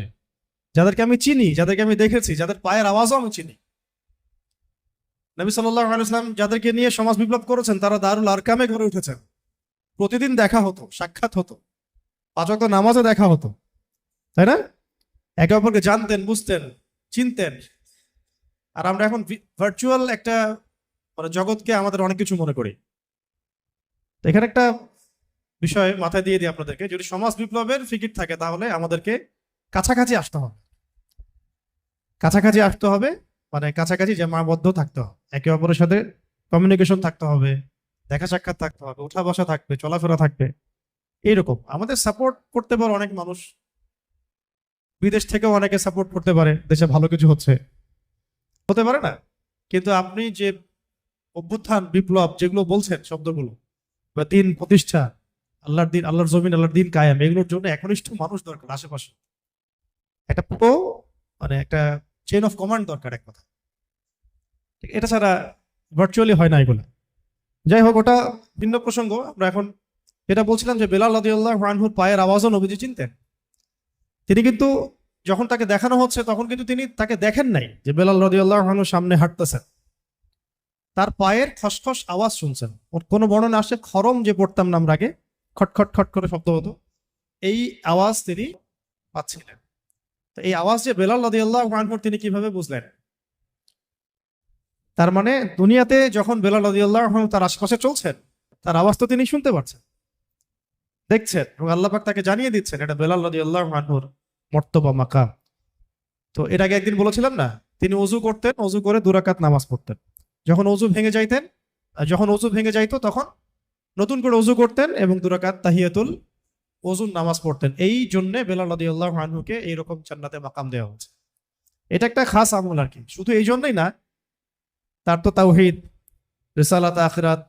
A: যাদেরকে আমি চিনি, যাদেরকে আমি দেখেছি, যাদের পায়ের আওয়াজও আমি চিনি। নবী সাল্লাল্লাহু আলাইহি ওয়াসাল্লাম যাদেরকে নিয়ে সমাজ বিপ্লব করেছেন, তারা দারুল আরকামে গড়ে উঠেছেন। প্রতিদিন দেখা হতো, সাক্ষাৎ হতো, পাঁচ ওয়াক্ত নামাজে দেখা হতো, তাই না? একে অপরকে জানতেন, বুঝতেন, চিনতেন। আর আমরা এখন ভার্চুয়াল একটা মানে জগৎকে আমাদের অনেক কিছু মনে করি। তো এখানে একটা বিষয় মাথায় দিয়ে দিই আপনাদেরকে, যদি সমাজ বিপ্লবের ফিকির থাকে তাহলে আমাদেরকে কাছাকাছি আসতে হবে, কাছাকাছি আসতে হবে, মানে কাছাকাছি জামাবদ্ধ থাকতে হবে, একে অপরের সাথে কমিউনিকেশন থাকতে হবে, দেখা সাক্ষাৎ থাকতে হবে, উঠা বসা থাকবে, চলাফেরা থাকবে। এইরকম আমাদের সাপোর্ট করতে পারে অনেক মানুষ, বিদেশ থেকেও অনেকে সাপোর্ট করতে পারে, দেশে ভালো কিছু হচ্ছে, হতে পারে না? কিন্তু আপনি যে অভ্যুত্থান, বিপ্লব যেগুলো বলছেন শব্দগুলো, বা দিন প্রতিষ্ঠা, আল্লাহর দিন, আল্লাহর জমিন, আল্লাহর দিন কায়েম, এগুলোর জন্য একনিষ্ঠ মানুষ দরকার আশেপাশে, একটা পুরো মানে একটা চেইন অফ কমান্ড দরকার, এক কথা। এটা ছাড়া ভার্চুয়ালি হয় না এগুলো। যাই হোক, ওটা ভিন্ন প্রসঙ্গ। আমরা এখন এটা বলছিলাম যে বেলাল রাদিয়াল্লাহু আনহুর পায়ের আওয়াজও নবীজি চিনতেন। তিনি কিন্তু যখন তাকে দেখানো হচ্ছে তখন কিন্তু তিনি তাকে দেখেন নাই যে বেলাল রাদিয়াল্লাহু আনহু সামনে হাঁটতেছেন, তার পায়ের খসখস আওয়াজ শুনছেন। ওর কোনো বর্ণনা আসে খরম যে পড়তাম না আমরা আগে, খটখট খট করে শব্দ হতো, এই আওয়াজ তিনি পাচ্ছিলেন। তো এই আওয়াজ যে বেলাল রাদিয়াল্লাহু আনহুর, তিনি কিভাবে বুঝলেন? তার মানে দুনিয়াতে যখন বেলাল রাদিয়াল্লাহু আনহু তার আশেপাশে চলছেন, তার আওয়াজ তো তিনি শুনতে পাচ্ছেন। দেখছেন এবং আল্লাহ পাক তাকে জানিয়ে দিচ্ছেন এটা বেলাল রাদিয়াল্লাহু আনহুর মর্তবা মাকাম। তো এর আগে একদিন বলেছিলাম না, তিনি অজু করতেন, অজু করে 2 রাকাত নামাজ পড়তেন। যখন অজু ভেঙে যাইতেন, যখন অজু ভেঙে যাইতো তখন নতুন করে অজু করতেন এবং 2 রাকাত তাহিয়াতুল ওযুর নামাজ পড়তেন। এই জন্য বেলাল রাদিয়াল্লাহু আনহুকে এইরকম জান্নাতে মাকাম দেওয়া হয়েছে। এটা একটা খাস আমল আর কি, শুধু এই জন্যই না, তার তো তাওহীদ, রিসালাত, আখিরাত,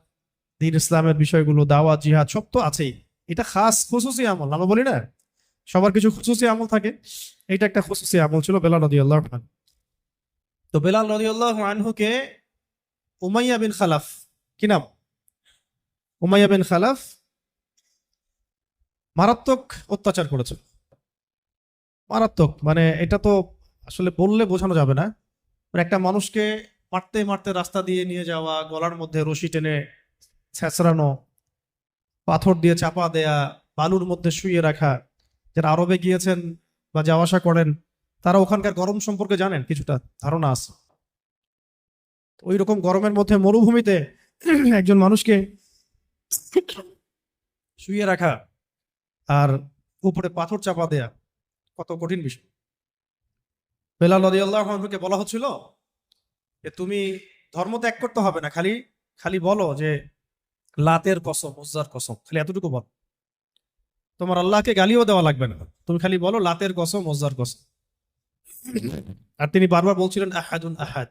A: দ্বীন ইসলামের বিষয়গুলো, দাওয়াত, জিহাদ সব তো আছেই। এটা খাস খুসুসি আমল, আমরা বলি না সবার কিছু খুসুসি আমল থাকে, এটা একটা খুসুসি আমল ছিল বেলাল রাদিয়াল্লাহু আনহু। তো বেলাল রাদিয়াল্লাহু আনহুকে উমাইয়া বিন খালাফ, কি নাম, উমাইয়া বিন খালাফ মারাত্মক অত্যাচার করেছে। মারাত্মক মানে এটা তো আসলে বললে বোঝানো যাবে না। মানে একটা মানুষকে মারতে মারতে রাস্তা দিয়ে নিয়ে যাওয়া, গলার মধ্যে রশি টেনে ছেঁচড়ানো, পাথর দিয়ে চাপা দেয়া, বালুর মধ্যে শুইয়ে রাখা। যারা আরবে গিয়েছেন বা যাওয়া আসা করেন তারা ওখানকার গরম সম্পর্কে জানেন, কিছুটা ধারণা আছে। ওই রকম গরমের মধ্যে মরুভূমিতে একজন মানুষকে শুইয়ে রাখা আর উপরে পাথর চাপা দেয়া কত কঠিন বিষয়। বেলাল রাদিয়াল্লাহু আনহুকে বলা হচ্ছিল যে তুমি ধর্ম ত্যাগ করতে হবে না, খালি খালি বলো যে লাতের কসম, উজ্জার কসম, খালি এতটুকু বল, তোমার আল্লাহকে গালিও দেওয়া লাগবে না, তুমি খালি বলো লাতের কসম, উজ্জার কসম। আর তিনি বারবার বলছিলেন আহাদুন আহাদ,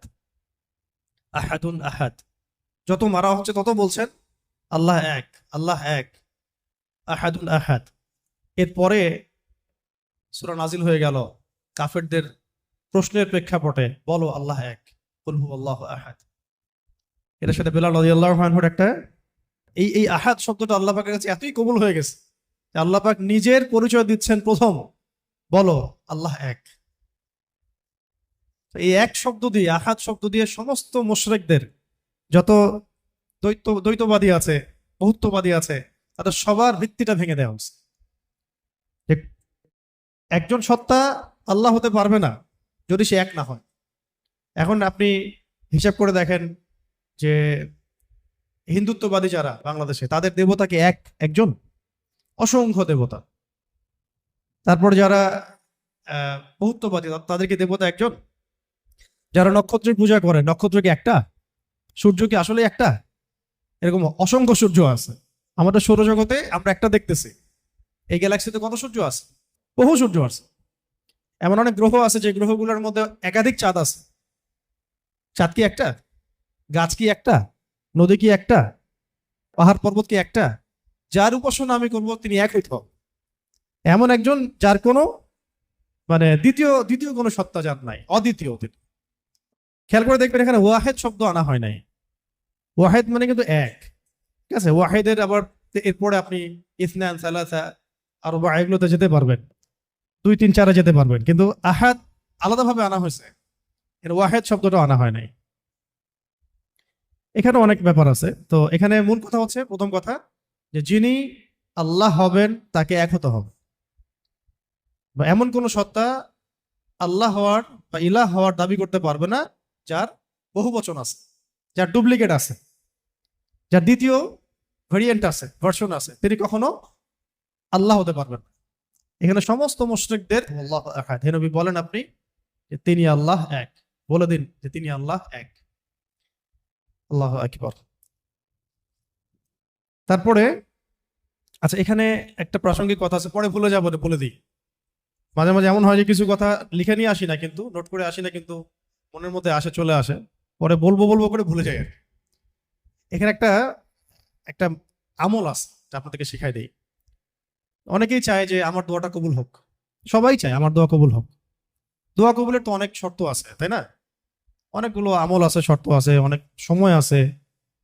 A: আহাদুন আহাদ। যত মারা হচ্ছে তত বলছেন আল্লাহ এক, আল্লাহ এক, আহাদুন আহাদ। এরপরে সূরা নাজিল হয়ে গেল কাফেরদের প্রশ্নের প্রেক্ষাপটে, বলো আল্লাহ এক, কুল হুয়াল্লাহু আহাদ। এটার সাথে বেলাল রাদিয়াল্লাহু আনহুর একটা এই আহাদ শব্দটা আল্লাহ পাকের কাছে এতই কবুল হয়ে গেছে যে আল্লাহ পাক নিজের পরিচয় দিচ্ছেন প্রথম, বলো আল্লাহ এক। তো এই এক শব্দ দিয়ে, আহাদ শব্দ দিয়ে সমস্ত মুশরিকদের, যত দ্বৈতবাদী আছে, বহুত্ববাদী আছে, তাদের সবার ভিত্তিটা ভেঙে দেওয়া হচ্ছে। যে একজন সত্তা আল্লাহ হতে পারবে না যদি সে এক না হয়। এখন আপনি হিসাব করে দেখেন যে হিন্দুত্ববাদী যারা বাংলাদেশে, তাদের দেবতা কি একজন? অসংখ্য দেবতা। তারপর যারা বহুত্ববাদী, তাদেরকে দেবতা একজন। যারা নক্ষত্রের পূজা করে, নক্ষত্র কি একটা? সূর্য কি আসলে একটা? এরকম অসংখ্য সূর্য আছে আমাদের সৌরজগতে, আমরা একটা দেখতেছি। এই গ্যালাক্সিতে কত সূর্য আছে? বহু সূর্য আছে। এমন অনেক গ্রহ আছে যে গ্রহগুলোর মধ্যে একাধিক চাঁদ আছে। চাঁদ কি একটা? গাছ কি একটা? নদী কি একটা? পাহাড় পর্বত কি একটা? যার উপাসনা আমি করবো তিনি এক হইতে হবে। এমন একজন যার কোনো মানে দ্বিতীয় দ্বিতীয় কোনো সত্তা যার নাই, অদ্বিতীয় তিনি। খেয়াল করে দেখবেন এখানে ওয়াহেদ শব্দ আনা হয় নাই। ওয়াহেদ মানে কিন্তু এক, ঠিক আছে? ওয়াহেদের আবার এরপরে আপনি ইসনান, সালাসা, আরবা এগুলোতে যেতে পারবেন, 2, 3, 4 যেতে পারবেন, কিন্তু আহাদ আলাদাভাবে আনা হয়েছে, এর ওয়াহেদ শব্দটা আনা হয় নাই। এখানে অনেক ব্যাপার আছে। তো এখানে মূল কথা হচ্ছে, প্রথম কথা যে যিনি আল্লাহ হবেন তাকে এক হতে হবে। বা এমন কোন সত্তা আল্লাহ হওয়ার বা ইলাহ হওয়ার দাবি করতে পারবে না যার বহু বচন আছে, যার ডুপ্লিকেট আছে, যার দ্বিতীয় ভেরিয়েন্ট আছে, ভার্সন আছে, তিনি কখনো আল্লাহ হতে পারবেন না। এখানে সমস্ত মুশরিকদের আল্লাহ আহাদ, হে নবী বলেন আপনি যে তিনি আল্লাহ এক, বলে দিন যে তিনি আল্লাহ এক। আল্লাহু আকবার। তারপরে আচ্ছা, এখানে একটা প্রাসঙ্গিক কথা আছে, পরে ভুলে যাবো, বলে দিই। মাঝে মাঝে এমন হয় যে কিছু কথা লিখে নিয়ে আসি না, কিন্তু নোট করে আসি না, কিন্তু মনের মধ্যে আসে, চলে আসে, পরে বলবো বলবো করে ভুলে যাই। এখানে একটা একটা আমল আছে যা আপনাদেরকে শিখাই দেই। অনেকেই চায় যে আমার দোয়াটা কবুল হোক, সবাই চায় আমার দোয়া কবুল হোক। দোয়া কবুলের তো অনেক শর্ত আছে, তাই না? অনেকগুলো আমল আছে, শর্ত আছে, অনেক সময় আছে,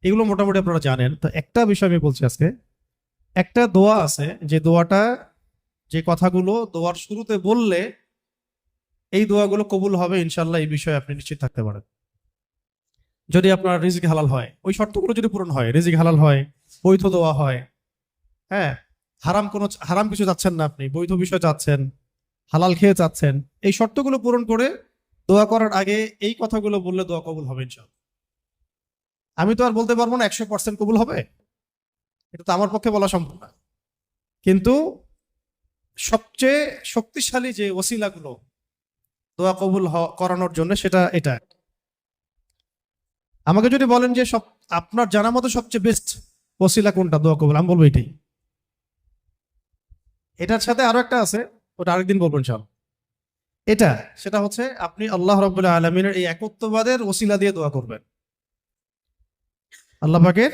A: এগুলো মোটামুটি আপনারা জানেন। তো একটা বিষয় আমি বলছি আজকে, একটা দোয়া আছে যে দোয়াটা, যে কথাগুলো দোয়ার শুরুতে বললে এই দোয়াগুলো কবুল হবে ইনশাল্লাহ, এই বিষয়ে আপনি নিশ্চিত থাকতে পারেন। যদি আপনার রিজিক হালাল হয়, ওই শর্তগুলো যদি পূরণ হয়, রিজিক হালাল হয়, বৈধ দোয়া হয়, হ্যাঁ, হারাম কিছু চাচ্ছেন না আপনি, বৈধ বিষয় চাচ্ছেন, হালাল খেয়ে চাচ্ছেন, এই শর্তগুলো পূরণ করে দোয়া করার আগে এই কথাগুলো বললে দোয়া কবুল হবে ইনশাল্লাহ। আমি তো আর বলতে পারবো না 100% কবুল হবে, এটা তো আমার পক্ষে বলা সম্ভব না। কিন্তু সবচেয়ে শক্তিশালী যে ওসিলাগুলো দোয়া কবুল করানোর জন্য সেটা এটা। আমাকে যদি বলেন যে আপনার জানা মতো সবচেয়ে বেস্ট ওসিলা কোনটা দোয়া কবুল, আমি বলবো এটাই। এটার সাথে আরো একটা আছে, ওটা আরেকদিন বলবো ইনশাআল্লাহ। সেটা হচ্ছে আপনি আল্লাহ রাব্বুল আলামিনের এই একত্ববাদের ওসিলা দিয়ে দোয়া করবেন। আল্লাহ পাকের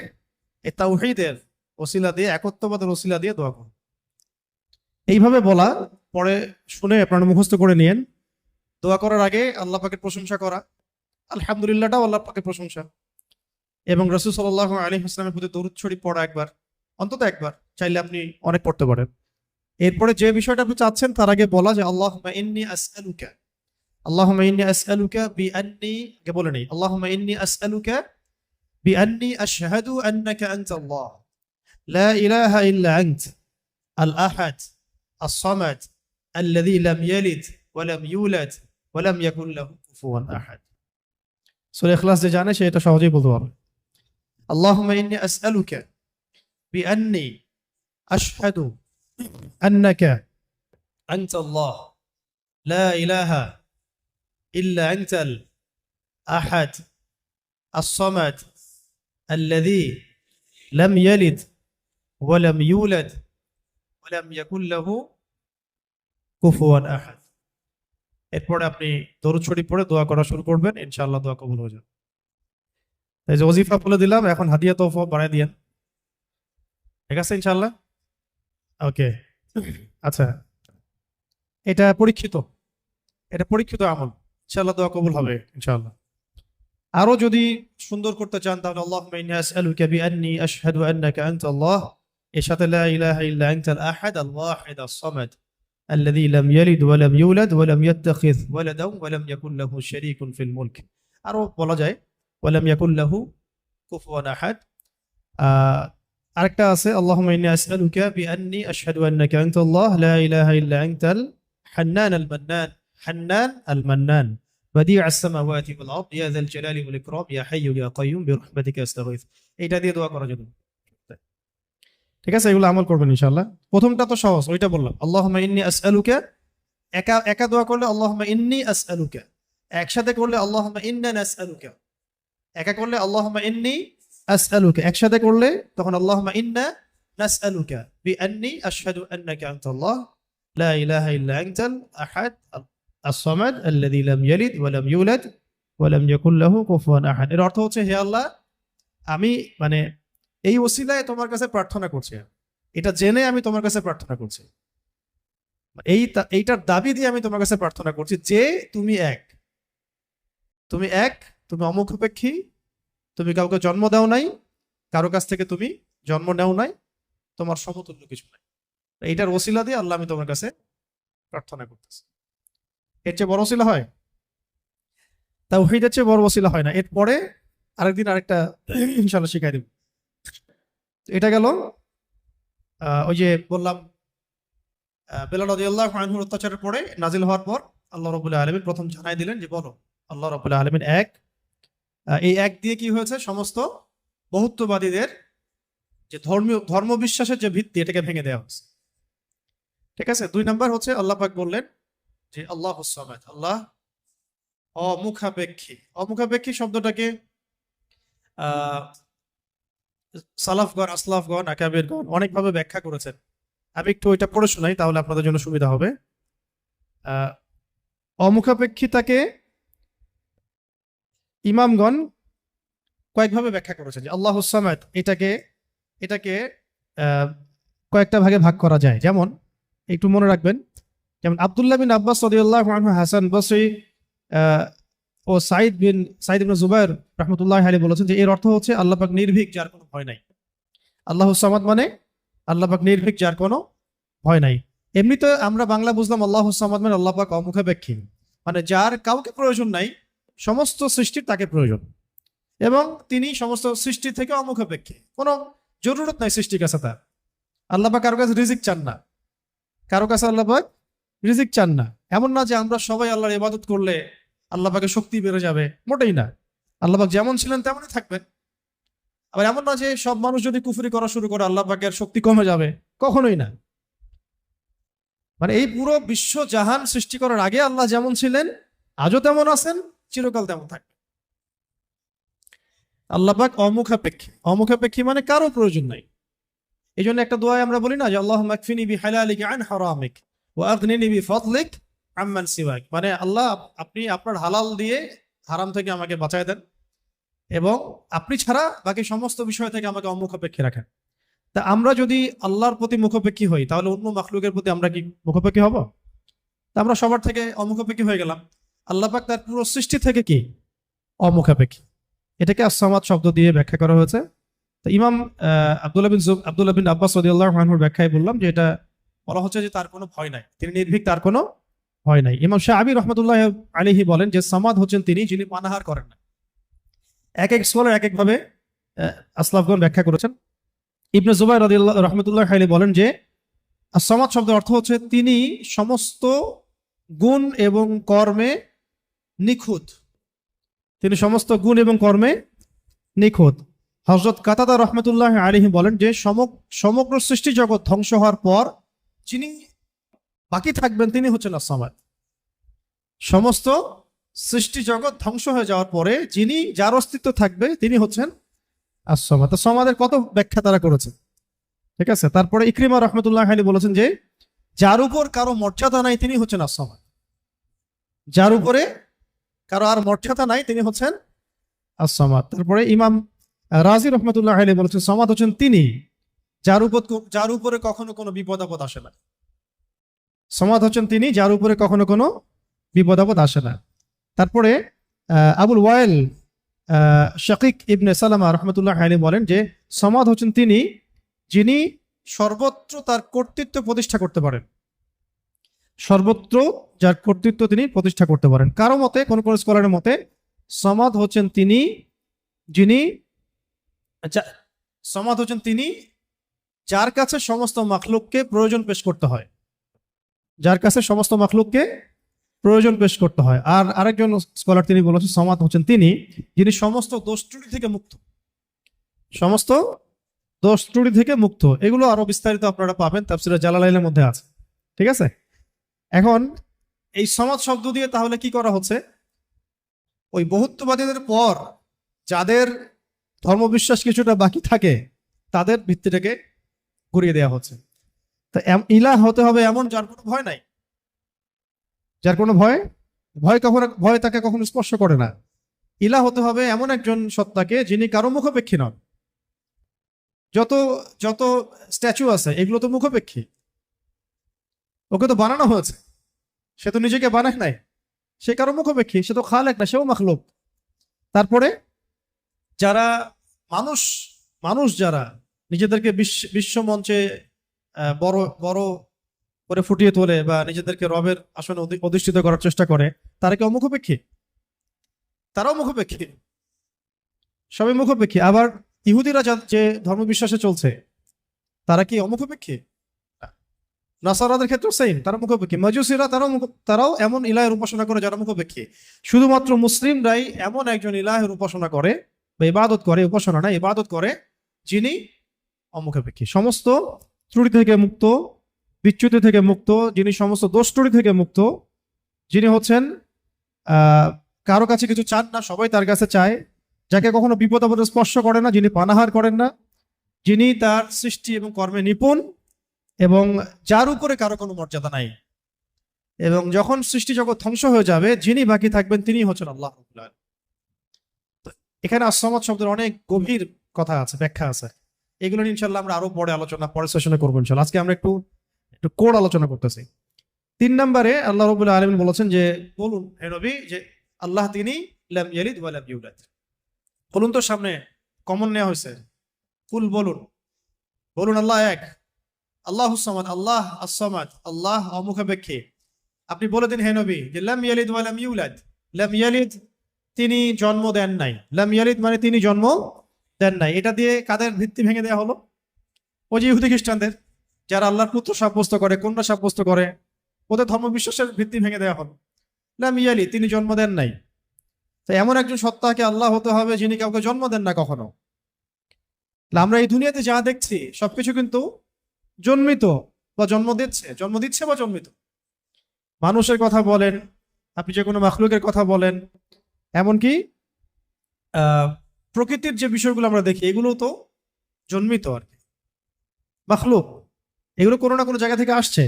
A: এই তাওহীদের ওসিলা দিয়ে, একত্ববাদের ওসিলা দিয়ে দোয়া করবেন। এইভাবে বলা, পরে শুনে আপনারা মুখস্থ করে নিয়েন। দোয়া করার আগে আল্লাহ পাকের প্রশংসা করা, আলহামদুলিল্লাহটাও আল্লাহ পাকের প্রশংসা, এবং রাসূল সাল্লাল্লাহু আলাইহি ওয়াসাল্লামের প্রতি দরুদ শরীফ পড়া একবার, অন্তত একবার, চাইলে আপনি অনেক পড়তে পারেন। এরপরে যে বিষয়টা আপনি চাচ্ছেন তার আগে বলা যে আল্লাহুম্মা ইন্নী আসআলুকা বিআন্নী, কে বলে নেই, আল্লাহুম্মা ইন্নী আসআলুকা বিআন্নী আশহাদু আন্নাকা আনতাল্লাহ লা ইলাহা ইল্লা আনত আল আহাদ as-সামাদ আল্লাযী লাম ইয়ালিদ ওয়া লাম ইউলাদ ওয়া লাম ইয়াকুল লাহু কুফুয়ান আহাদ। সূরা ইখলাস যে জানে সে এটা সহজেই বলতে পারবে। আল্লাহুম্মা ইন্নী আসআলুকা বিআন্নী আশহাদু আন্নাকা আনতাল্লাহ লা ইলাহা ইল্লা আনতাল আহাদ as-সামাদ আল্লাযী লাম ইয়ালিদ ওয়া লাম ইউলাদ ওয়া লাম ইয়াকুল লাহু কুফুয়ান আহাদ। এরপরে আপনি দরুদ শরীফ পড়ে দোয়া করা শুরু করবেন, ইনশাআল্লাহ দোয়া কবুল হয়ে যাবে। এই যে ওজিফা বলে দিলাম, এখন হাদিয়া তোহফা বাড়ায় দিয়েন, ঠিক আছে ইনশাআল্লাহ? ওকে, আচ্ছা, এটা পরীক্ষিত আমল, ইনশাআল্লাহ দোয়া কবুল হবে ইনশাআল্লাহ। আরো যদি সুন্দর করতে চান তাহলে আল্লাহুম্মা ইন্নী আসআলুকা বিআন্নী আশহাদু আন্নাকা আনতাল্লাহ, এর সাথে লা ইলাহা ইল্লা আনতাল আহাদ আল ওয়াহিদ আস-সামাদ আল্লাযী লাম ইয়ালিদ ওয়া লাম ইউলাদ ওয়া লাম ইয়াত্তাখিয ওয়ালাদান ওয়া লাম ইয়াকুল লাহু শারীকুন ফিল মুলক। আরো বলা যায় ওয়া লাম ইয়াকুল লাহু কুফুয়ান আহাদ। আরেকটা আছে আল্লাহুম্মা ইন্নী আসআলুকা বিআন্নী আশহাদু আন্নাকা আনতাল্লাহ লা ইলাহা ইল্লা আনতাল হান্নান আল মান্নান বাদিউ আস-সামাওয়াতি ওয়াল আরদ ইয়া যাল জালালি ওয়াল ইকরাম ইয়া হাইয়্যু ইয়া কাইয়্যুম বিরহমাতিকা আস্তাগীথ। এইটা দিয়ে দোয়া করা যাবে, ঠিক আছে? এগুলো আমল করবেন ইনশাআল্লাহ। প্রথমটা তো সহজ, ওইটা বললাম, আল্লাহুম্মা ইন্নী আসআলুকা। একা দোয়া করলে আল্লাহুম্মা ইন্নী আসআলুকা, একসাথে করলে আল্লাহুম্মা ইন্না নাসআলুকা। একা করলে আল্লাহুম্মা ইন্নী আসআলুকা, একসাথে করলে তখন আল্লাহুম্মা ইন্না নাসআলুকা বিআন্নী আশহাদু আন্নাকা আনতাল্লাহ লা ইলাহা ইল্লা আনতাল আহাদ as-সামাদ আল্লাযী লাম ইয়ালিদ ওয়া লাম ইউলাদ ওয়া লাম ইয়াকুল লাহু কুফুয়ান আহাদ। এর অর্থ হচ্ছে, হে আল্লাহ, আমি এই ওসিলায় তোমার কাছে প্রার্থনা করছি, এটা জেনে আমি তোমার কাছে প্রার্থনা করছি, এইটার দাবি দিয়ে আমি তোমার কাছে প্রার্থনা করছি যে তুমি এক, তুমি অমুখাপেক্ষী, তুমি কাউকে জন্ম দাও নাই, কারো কাছ থেকে তুমি জন্ম নেও নাই, তোমার সমতুল্য কিছু নাই। এইটার ওসিলা দিয়ে আল্লাহ আমি তোমার কাছে প্রার্থনা করতেছি। এর চেয়ে বড় ওসিলা হয়? তাওহীদের চেয়ে বড় ওসিলা হয় না। এরপরে আরেকদিন আরেকটা ইনশাআল্লাহ শিখাই দেব। এটা গেল ওই যে বললাম বেলাল রাদিয়াল্লাহু আনহুর অত্যাচারের পরে নাজিল হওয়ার পর আল্লাহ রাব্বুল আলামিন প্রথম জানাই দিলেন যে বলো আল্লাহ রাব্বুল আলামিন এক। এই এক দিয়ে কি হয়েছে, সমস্ত বহুত্ববাদীদের যে ধর্মবিশ্বাসের যে ভিত্তি, এটাকে ভেঙে দেওয়া হয়েছে, ঠিক আছে? 2 নাম্বার হচ্ছে আল্লাহ পাক বললেন যে আল্লাহুস সামাদ, আল্লাহ অমুখাপেক্ষী শব্দটাকে সালাফগণ, আসলাফগণ, আকাবিরগণ অনেকভাবে ব্যাখ্যা করেছেন। আমি একটু ওইটা পড়ে শোনাই, তাহলে আপনাদের জন্য সুবিধা হবে। অমুখাপেক্ষিতাকে ইমামগণ কয়েকভাবে ব্যাখ্যা করেছেন যে আল্লাহুস সামাদ, এটাকে কয়েকটা ভাগে ভাগ করা যায়। যেমন একটু মনে রাখবেন, যেমন আব্দুল্লাহ বিন আব্বাস রাদিয়াল্লাহু আনহু, হাসান বসরি ও সাইদ ইবনে জুবাইর রাহমাতুল্লাহি আলাইহি বলেছেন যে এর অর্থ হচ্ছে আল্লাহ পাক নির্ভীক, যার কোনো ভয় নাই। আল্লাহুস সামাদ মানে আল্লাহ পাক নির্ভীক, যার কোনো ভয় নাই। এমনিতে আমরা বাংলা বুঝলাম আল্লাহুস সামাদ মানে আল্লাহ পাক অমুখাপেক্ষী, মানে যার কাউকে প্রয়োজন নাই, সমস্ত সৃষ্টির তাকে প্রয়োজন, এবং তিনি সমস্ত সৃষ্টি থেকে অমুখাপেক্ষী, কোনো জরুরত নাই সৃষ্টির কাছে তার। আল্লাহ পাক কারো কাছে রিজিক চান না, এমন না যে আমরা সবাই আল্লাহর ইবাদত করলে আল্লাহ পাকের শক্তি বেড়ে যাবে, মোটেই না। আল্লাহ পাক যেমন ছিলেন তেমনই থাকবেন। আবার এমন না যে সব মানুষ যদি কুফরি করা শুরু করে আল্লাহ পাকের শক্তি কমে যাবে, কখনোই না। মানে এই পুরো বিশ্ব জাহান সৃষ্টি করার আগে আল্লাহ যেমন ছিলেন, আজও তেমন আছেন, চিরকাল তেমন থাকবে। আল্লাহ পাক অমুখাপেক্ষী। অমুখাপেক্ষী মানে কারো প্রয়োজন নাই। এই জন্য একটা দোয়ায় আমরা বলি না যে আল্লাহ মাকফিনি বি হালালিকা আন হারামিক ওয়া আগনিনি বি ফাদলিক আম্মান সিওয়াক, মানে আল্লাহ আপনি আপনার হালাল দিয়ে হারাম থেকে আমাকে বাঁচায় দেন এবং আপনি ছাড়া বাকি সমস্ত বিষয় থেকে আমাকে অমুখাপেক্ষী রাখেন। তা আমরা যদি আল্লাহর প্রতি মুখাপেক্ষী হই তাহলে অন্য মাখলুকের প্রতি আমরা কি মুখাপেক্ষী হব? তা আমরা সবার থেকে অমুখাপেক্ষী হয়ে গেলাম। আল্লাহ পাক তার পুরো সৃষ্টি থেকে কি অমুখাপেক্ষী। এটাকে আস-সামাদ শব্দ দিয়ে ব্যাখ্যা করা হয়েছে। তো ইমাম আব্দুল্লাহ বিন আব্বাস রাদিয়াল্লাহু আনহুর ব্যাখ্যায় বললাম যে এটা বলা হচ্ছে যে তার কোনো ভয় নাই, তিনি নির্ভীক, তার কোনো ভয় নাই। ইমাম শাআবী রাহমাতুল্লাহ আলাইহি বলেন যে সামাদ হচ্ছেন তিনি যিনি পানাহার করেন না। এক এক স্কলার এক একভাবে আসলাফগণ ব্যাখ্যা করেছেন। ইবনে জুবাইর রাদিয়াল্লাহু রাহমাতুল্লাহ আলাইহি বলেন যে আস-সামাদ শব্দের অর্থ হচ্ছে তিনি সমস্ত গুণ এবং কর্মে নিখুঁত। তিনি সমস্ত গুণ এবং কর্মে নিখুঁত। হযরত কাতাদা রাহমাতুল্লাহ আলাইহি বলেন যে সমগ্র সৃষ্টি জগৎ ধ্বংস হওয়ার পর যিনি বাকি থাকবেন তিনি হচ্ছেন আস-সামাদ। সমস্ত সৃষ্টি জগৎ ধ্বংস হয়ে যাওয়ার পরে যিনি যার অস্তিত্ব থাকবে তিনি হচ্ছেন আস-সামাদ। তো সামাদের কত ব্যাখ্যা তারা করেছে, ঠিক আছে। তারপরে ইকরিমা রাহমাতুল্লাহ আলাইহি বলেছেন যে যার উপর কারো মর্যাদা নাই তিনি হচ্ছেন আস-সামাদ। যার উপরে কারো আর মর্যাদা নাই তিনি হচ্ছেন আস-সামাদ। তারপরে ইমাম রাজি রহমতুল্লাহ আলাইহি বলেছেন সামাদ হচ্ছেন তিনি যার উপরে কখনো কোনো বিপদ আপদ আসে না। সামাদ হচ্ছেন তিনি যার উপরে কখনো কোনো বিপদ আপদ আসে না। তারপরে আবুল ওয়াইল শাকিক ইবনে সালামা রহমতুল্লাহ আলাইহি বলেন যে সামাদ হচ্ছেন তিনি যিনি সর্বত্র তার কর্তৃত্ব প্রতিষ্ঠা করতে পারেন। সর্বত্র যার কর্তৃত্ব তিনি প্রতিষ্ঠা করতে পারেন। কারো মতে, কোন কোন স্কলারের মতে সামাদ হচ্ছেন তিনি যিনি সামাদ হচ্ছেন তিনি যার কাছে সমস্ত মাখলুককে প্রয়োজন পেশ করতে হয়, যার কাছে সমস্ত মাখলুককে প্রয়োজন পেশ করতে হয়। আর আরেকজন স্কলার তিনি বলেছেন সামাদ হচ্ছেন তিনি যিনি সমস্ত দোষ ত্রুটি থেকে মুক্ত, সমস্ত দোষ ত্রুটি থেকে মুক্ত। এগুলো আরো বিস্তারিত আপনারা পাবেন তাফসীরে জালালাইনের মধ্যে আছে, ঠিক আছে। এখন এই সামাদ শব্দ দিয়ে তাহলে কি করা হচ্ছে? ওই বহুত্ববাদীদের পর যাদের ধর্মবিশ্বাস কিছুটা বাকি থাকে তাদের ভিত্তিটাকে ঘুরিয়ে দেওয়া হচ্ছে। তো ইলাহ হতে হবে এমন যার কোনো ভয় নাই, যার কোনো ভয় তাকে কখনো স্পর্শ করে না। ইলাহ হতে হবে এমন একজন সত্তাকে যিনি কারো মুখাপেক্ষী নন। যত যত স্ট্যাচু আছে এগুলো তো মুখাপেক্ষী, ওকে তো বানানো হয়েছে, সে তো নিজেকে বানায় নাই, সে কারো মুখাপেক্ষী, সে তো খালেক না, সেও মাখলুক। তারপরে যারা মানুষ যারা নিজেদেরকে বিশ্ব মঞ্চে বড় বড় করে ফুটিয়ে তোলে বা নিজেদেরকে রবের আসনে অধিষ্ঠিত করার চেষ্টা করে, তারা কি অমুখাপেক্ষী? তারাও মুখাপেক্ষী, সবই মুখাপেক্ষী। আবার ইহুদিরা যে ধর্মবিশ্বাসে চলছে তারা কি অমুখাপেক্ষী? নাসারাদের ক্ষেত্রে সেম, তারা মুখাপেক্ষী। মাজুসিরা তারাও এমন ইলাহের উপাসনা করে যারা মুখাপেক্ষী। শুধুমাত্র মুসলিমরাই এমন একজন ইলাহের উপাসনা করে বা ইবাদত করে, উপাসনা না ইবাদত করে, যিনি অমুখাপেক্ষী, সমস্ত ত্রুটি থেকে মুক্ত, বিচ্যুতি থেকে মুক্ত, যিনি সমস্ত দোষ ত্রুটি থেকে মুক্ত, যিনি হচ্ছেন কারো কাছে কিছু চান না, সবাই তার কাছে চায়, যাকে কখনো বিপদ আপদে স্পর্শ করে না, যিনি পানাহার করেন না, যিনি তার সৃষ্টি এবং কর্মে নিপুণ এবং যার উপরে কারো কোনো মর্যাদা নাই। এবং যখন সৃষ্টি জগৎ ধ্বংস হয়ে যাবে যিনি বাকি থাকবেন তিনি হচ্ছেন আল্লাহ। এখানে আস-সামাদ শব্দের অনেক গভীর কথা আছে, ব্যাখ্যা আছে। এগুলো ইনশাল্লাহ আমরা আরো পরে আলোচনা, পরের সেশনে করবো ইনশাল্লাহ। আজকে আমরা একটু কোড আলোচনা করতেছি। 3 নম্বরে আল্লাহ রাব্বুল আলামিন বলেছেন যে বলুন হে নবী যে আল্লাহ তিনি লাম ইয়ালিদ ওয়া লাম ইউলাদ। বলুন তো, সামনে কমন নেওয়া হয়েছে, কুল বলুন আল্লাহ এক, আল্লাহুস সামাদ, আল্লাহ আস-সামাদ, আল্লাহ অমুখাপেক্ষী। আপনি বলে দিন হে নবী যে লাম ইয়ালিদ ওয়া লাম ইউলাদ। লাম ইয়ালিদ তিনি জন্ম দেন নাই, লাম ইয়ালিদ মানে তিনি জন্ম দেন নাই। এটা দিয়ে কাদের ভিত্তি ভেঙে দেওয়া হলো? ওই যে ইহুদি খ্রিস্টানদের, যারা আল্লাহর পুত্র সাব্যস্ত করে, কন্যা সাব্যস্ত করে, ওদের ধর্মবিশ্বাসের ভিত্তি ভেঙে দেওয়া হলো। লাম ইয়ালিদ তিনি জন্ম দেন নাই। তো এমন একজন সত্তাকে আল্লাহ হতে হবে যিনি কাউকে জন্ম দেন না কখনো। আমরা এই দুনিয়াতে যা দেখছি সবকিছু কিন্তু জন্মিত, বা জন্ম দিচ্ছে বা জন্মিত। মানুষের কথা বলেন, আপনি যে কোনো মাখলুকের কথা বলেন, এমনকি আহ প্রকৃতির যে বিষয়গুলো আমরা দেখি এগুলো তো জন্মিত আর কি, মাখলুক, এগুলো কোনো না কোনো জায়গা থেকে আসছে।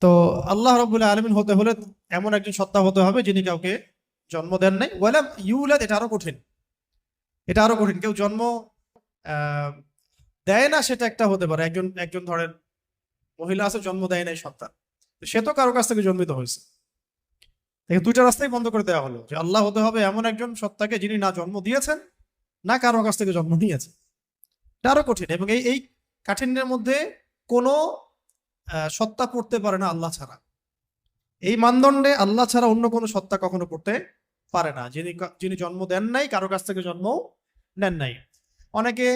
A: তো আল্লাহ রাব্বুল আলামিন হতে হলে এমন একজন সত্তা হতে হবে যিনি কাউকে জন্ম দেন নাই। ওয়ালাম ইউলাদ, এটা আরো কঠিন, কেউ জন্ম আহ দেয় না সেটা একটা হতে পারে, একজন একজন ধরেন মহিলা আছে জন্ম দেয় নাই সন্তান, তো সে তো কারো কাছ থেকে জন্মিত হয়েছে। দেখে দুইটা রাস্তাই বন্ধ করে দেওয়া হলো, যে আল্লাহ হতে হবে এমন একজন সত্তাকে যিনি না জন্ম দিয়েছেন না কারো কাছ থেকে জন্ম নিয়েছে। এটা আরো কঠিন, এবং এই এই কাঠিন্যের মধ্যে কোনো সত্তা পড়তে পারে না আল্লাহ ছাড়া। এই মানদণ্ডে আল্লাহ ছাড়া অন্য কোনো সত্তা কখনো পড়তে পারে না, যিনি যিনি জন্ম দেন নাই, কারো কাছ থেকে জন্ম নেন নাই। অনেকে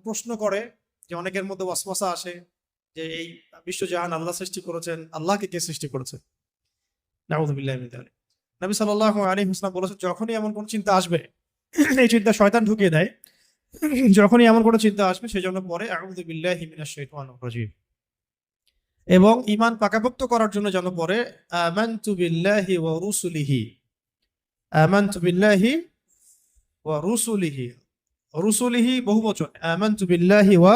A: প্রশ্ন করে, যে অনেকের মধ্যে ওয়াসওয়াসা আসে যে এই বিশ্বজাহান আল্লাহ সৃষ্টি করেছেন, আল্লাহকে কে সৃষ্টি করেছে? নাউযুবিল্লাহি মিন যালিক। নবী সাল্লাল্লাহু আলাইহি ওয়াসাল্লাম বলেছেন, যখনই এমন কোন চিন্তা আসবে, এই চিন্তা শয়তান ঢুকিয়ে দেয়, যখনই এমন কোনো চিন্তা আসবে সেজন্য পরে আউযু বিল্লাহি মিনাশ শাইতানির রাজিম, এবং ঈমান পাকাপোক্ত করার জন্য যেন পরে আমানতু বিল্লাহি ওয়া রুসুলিহি, আমানতু বিল্লাহি ওয়া রুসুলিহি, রুসুলিহি বহুবচন, আমানতু বিল্লাহি ওয়া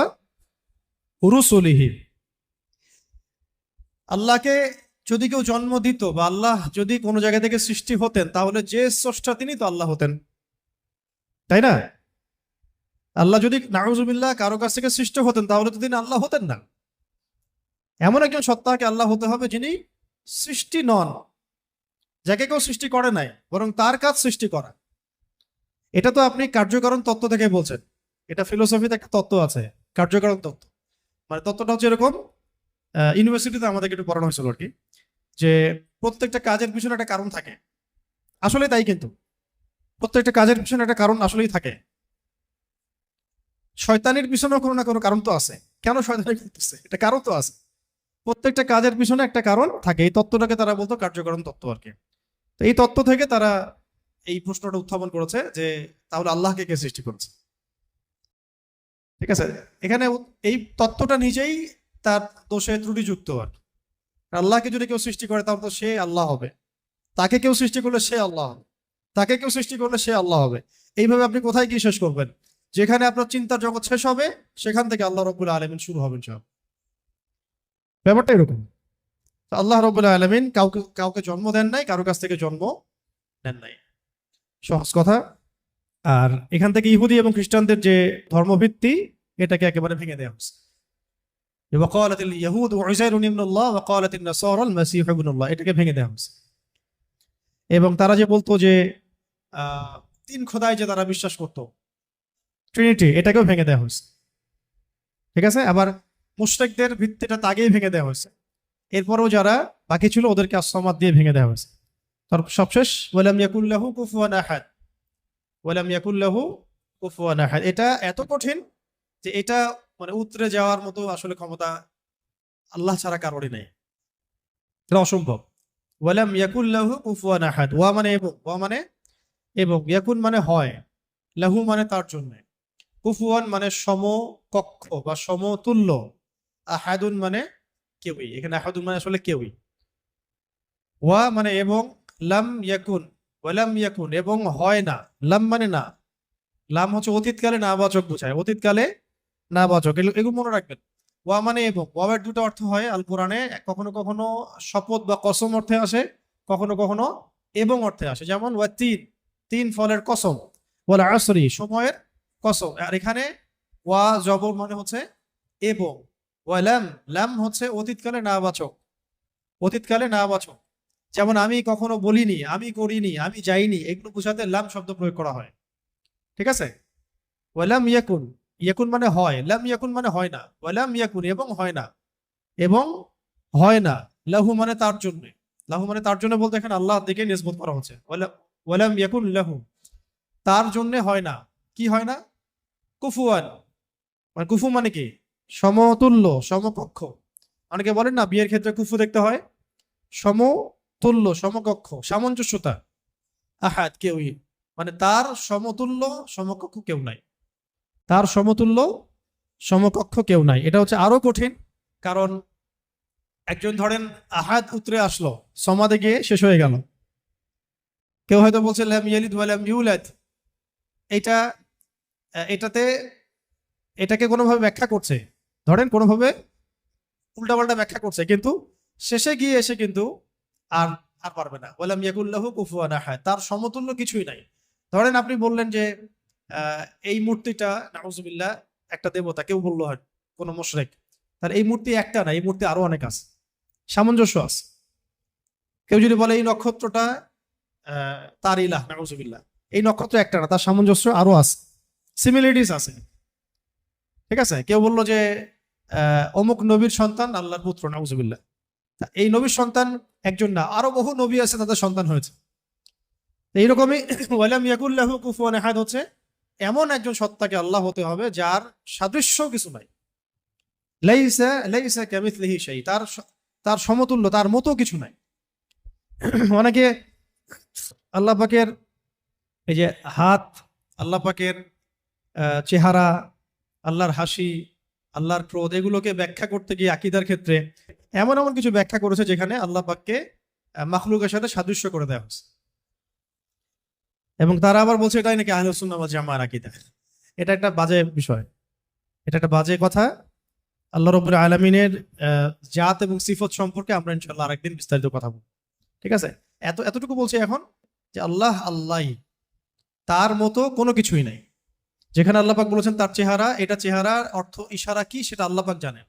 A: রুসুলিহি। আল্লাহকে যদি কেউ জন্ম দিত, বা আল্লাহ যদি কোনো জায়গা থেকে সৃষ্টি হতেন, তাহলে যে স্রষ্টা তিনি তো আল্লাহ হতেন, তাই না? আল্লাহ যদি নাউজুবিল্লাহ কারো কাছ থেকে সৃষ্টি হতেন, তাহলে তো তিনি আল্লাহ হতেন না। এমন একজন সত্তাকে আল্লাহ হতে হবে যিনি সৃষ্টি নন, যাকে কেউ সৃষ্টি করে নাই, বরং তার কাজ সৃষ্টি করা। এটা তো আপনি কার্যকারণ তত্ত্ব থেকে বলছেন, এটা ফিলোসফিতে একটা তত্ত্ব আছে, কার্যকারণ তত্ত্ব। মানে তত্ত্বটা হচ্ছে এরকম, ইউনিভার্সিটিতে আমাদেরকে একটু পড়ানো হয়েছিল আর কি, যে প্রত্যেকটা কাজের পিছনে একটা কারণ থাকে। আসলে তাই, কিন্তু প্রত্যেকটা কাজের পিছনে একটা কারণ আসলেই থাকে। শয়তানির পিছনেও কোনো না কোনো কারণ তো আছে, কেন শয়তানি করতেছে এটা কারণ তো আছে। প্রত্যেকটা কাজের পিছনে একটা কারণ থাকে, এই তত্ত্বটাকে তারা বলতো কার্যকারণ তত্ত্ব আর কি। তো এই তত্ত্ব থেকে তারা এই প্রশ্নটা উত্থাপন করেছে যে তাহলে আল্লাহকে কে সৃষ্টি করেছে? ঠিক আছে, এখানে এই তত্ত্বটা নিজেই তার দোষে ত্রুটিযুক্ত আর কি। আল্লাহকে যদি কেউ সৃষ্টি করে তাহলে তো সে আল্লাহ হবে, তাকে কেউ সৃষ্টি করলে সে আল্লাহ হবে, তাকে কেউ সৃষ্টি করলে সে আল্লাহ হবে। এইভাবে আপনি কোথায় কি শেষ করবেন? যেখানে আপনার চিন্তার জগৎ শেষ হবে সেখান থেকে আল্লাহ রাব্বুল আলামিন শুরু হবেন সব। ব্যাপারটা এরকম। আল্লাহ রাব্বুল আলামিন কাউকে কাউকে জন্ম দেন নাই, কারো কাছ থেকে জন্ম নেন নাই, সহজ কথা। আর এখান থেকে ইহুদি এবং খ্রিস্টানদের যে ধর্মভিত্তি, এটাকে একেবারে ভেঙে দেওয়া হচ্ছে। ওয়াকালাতিল ইয়াহুদ উযাইরুন ইবনুল্লাহ ওয়াকালাতিন নাসারা আল মাসীহ ইবনুল্লাহ, এটাকে ভেঙে দেওয়া হচ্ছে। এবং তারা যে বলতো যে তিন খোদায় যে তারা বিশ্বাস করতো, ট্রিনিটি, এটাকেও ভেঙে দেওয়া হয়েছে। ঠিক আছে, আবার মুশরিকদের ভিত্তিটা আগেই ভেঙে দেওয়া হয়েছে। এরপরেও যারা বাকি ছিল ওদেরকে আসসামাদ দিয়ে ভেঙে দেওয়া হয়েছে। তার সবশেষ ওয়ালাম ইয়াকুল্লাহু কুফুয়ান আহাদ, ওয়ালাম ইয়াকুল্লাহু কুফুয়ান আহাদ। এটা এত কঠিন যে এটা মানে উতরে যাওয়ার মতো আসলে ক্ষমতা আল্লাহ ছাড়া কারোরই নেই, এটা অসম্ভব। ওয়ালাম ইয়াকুল্লাহু কুফুয়ান আহাদ, ওয়া মানে এবং, ওয়া মানে এবং, ইয়াকুন মানে হয়, লাহু মানে তার জন্য, কুফুয়ান মানে সমকক্ষ বা সমতুল্য, আহাদুন মানে কেউই। এখানে আহাদুন মানে আসলে কেউই, ওয়া মানে এবং, লাম ইয়াকুন, ওয়ালাম ইয়াকুন এবং হয় না, লাম মানে না, লাম হচ্ছে অতীতকালে না বাচক বোঝায়, অতীতকালে না বাচক, এগুলো মনে রাখবেন। ওয়া মানে এবং, ওয়াবের দুটো অর্থ হয় আল কোরআনে, কখনো কখনো শপথ বা কসম অর্থে আসে, কখনো কখনো এবং অর্থে আসে। যেমন ওয়া তিন, তিন ফলের কসম, ওয়াল আসরি সময়ের কসম। আর এখানে ওয়া জবর মানে হচ্ছে এবং, ওয়া লাম, লাম হচ্ছে অতীতকালে না বাচক, অতীতকালে না বাচক। যেমন আমি কখনো বলিনি, আমি করিনি, আমি যাইনি, এগুলো বোঝাতে লাম শব্দ প্রয়োগ করা হয়। ঠিক আছে, ওয়ালাম ইয়াকুন, ইয়াকুন মানে হয়, লাম ইয়াকুন মানে হয় না, ওয়ালাম ইয়াকুন এবং হয় না, এবং হয় না, লাহু মানে তার জন্য, লাহু মানে তার জন্য বলতে এখানে আল্লাহর দিকে নিসবত করা হচ্ছে। ওয়ালাম ইয়াকুন লাহু, তার জন্য হয় না, কি হয় না? কুফুয়ান, মানে কুফু মানে কি? সমতুল্য, সমকক্ষ। অনেকে বলেন না বিয়ের ক্ষেত্রে কুফু দেখতে হয়, সমতুল্য, সমকক্ষ, সামঞ্জস্যতা। আহাদ কেউই, মানে তার সমতুল্য সমকক্ষ কেউ নাই, তার সমতুল্য সমকক্ষ কেউ নাই। এটা হচ্ছে আরো কঠিন, কারণ একজন ধরেন আহাদ উতরে আসলো, সমাদে গিয়ে শেষ হয়ে গেল। কেউ হয়তো বলছে লাম ইয়ালিদ ওয়া লাম ইউলাদ, এটা এটাতে এটাকে কোনোভাবে ব্যাখ্যা করছে, ধরেন কোনোভাবে উল্টাপাল্টা ব্যাখ্যা করছে, কিন্তু শেষে গিয়ে এসে কিন্তু আর আর পারবে না। ওয়ালাম ইয়াকুল্লাহু কুফুয়ান আহাদ, তার সমতুল্য কিছুই নাই। ধরেন আপনি বললেন যে এই মূর্তিটা নাউজুবিল্লাহ একটা দেবতা, কেউ বললো হয় কোনো মুশরিক, তার এই মূর্তি একটা না, এই মূর্তি আরো অনেক আছে, সামঞ্জস্য আছে। কেউ যদি বলে এই নক্ষত্রটা তার ইলাহ, নাউজুবিল্লাহ, এই নক্ষত্র একটা না, তার সামঞ্জস্য আরো আছে, সিমিলারিটিস আছে। ঠিক আছে, কেউ বললো যে অমুক নবীর সন্তান আল্লাহর পুত্র, নাউজুবিল্লাহ, এই নবীর সন্তান একজন না, আরো বহু নবী আছে তাদের সন্তান হয়েছে। এইরকমই ওয়ালাম ইয়াকুল্লাহু কুফুয়ান আহাদ হচ্ছে এমন একজন সত্তাকে আল্লাহ হতে হবে যার সাদৃশ্য কিছু নাই। লাইসা লাইসা কামিথলিহি শাই, তার সমতুল্য, তার মতো কিছু নাই। অনেকে আল্লাহ পাকের এই যে হাত, আল্লাহ পাকের চেহারা, আল্লাহর হাসি, আল্লাহর ক্রোধ, এগুলোকে ব্যাখ্যা করতে গিয়ে আকীদার ক্ষেত্রে এমন এমন কিছু ব্যাখ্যা করেছে যেখানে আল্লাহ পাককে মাখলুকের সাথে সাদৃশ্য করে দেওয়া হয়েছে, এবং তারা আবার বলছে এটাই নাকি আহলুস সুন্নাহ ওয়াল জামাআর আকীদা। এটা একটা বাজে বিষয়, এটা একটা বাজে কথা। আল্লাহ রাব্বুল আলামিনের জাত এবং সিফত সম্পর্কে আমরা ইনশাআল্লাহ আরেকদিন বিস্তারিত কথা বলবো। ঠিক আছে, এতটুকু বলছি এখন যে আল্লাহ আল্লাহই, তার মতো কোনো কিছুই নাই। যেখানে আল্লাহ পাক বলেছেন তার চেহারা, এটা চেহারার অর্থ ইশারা কি সেটা আল্লাহ পাক জানেন।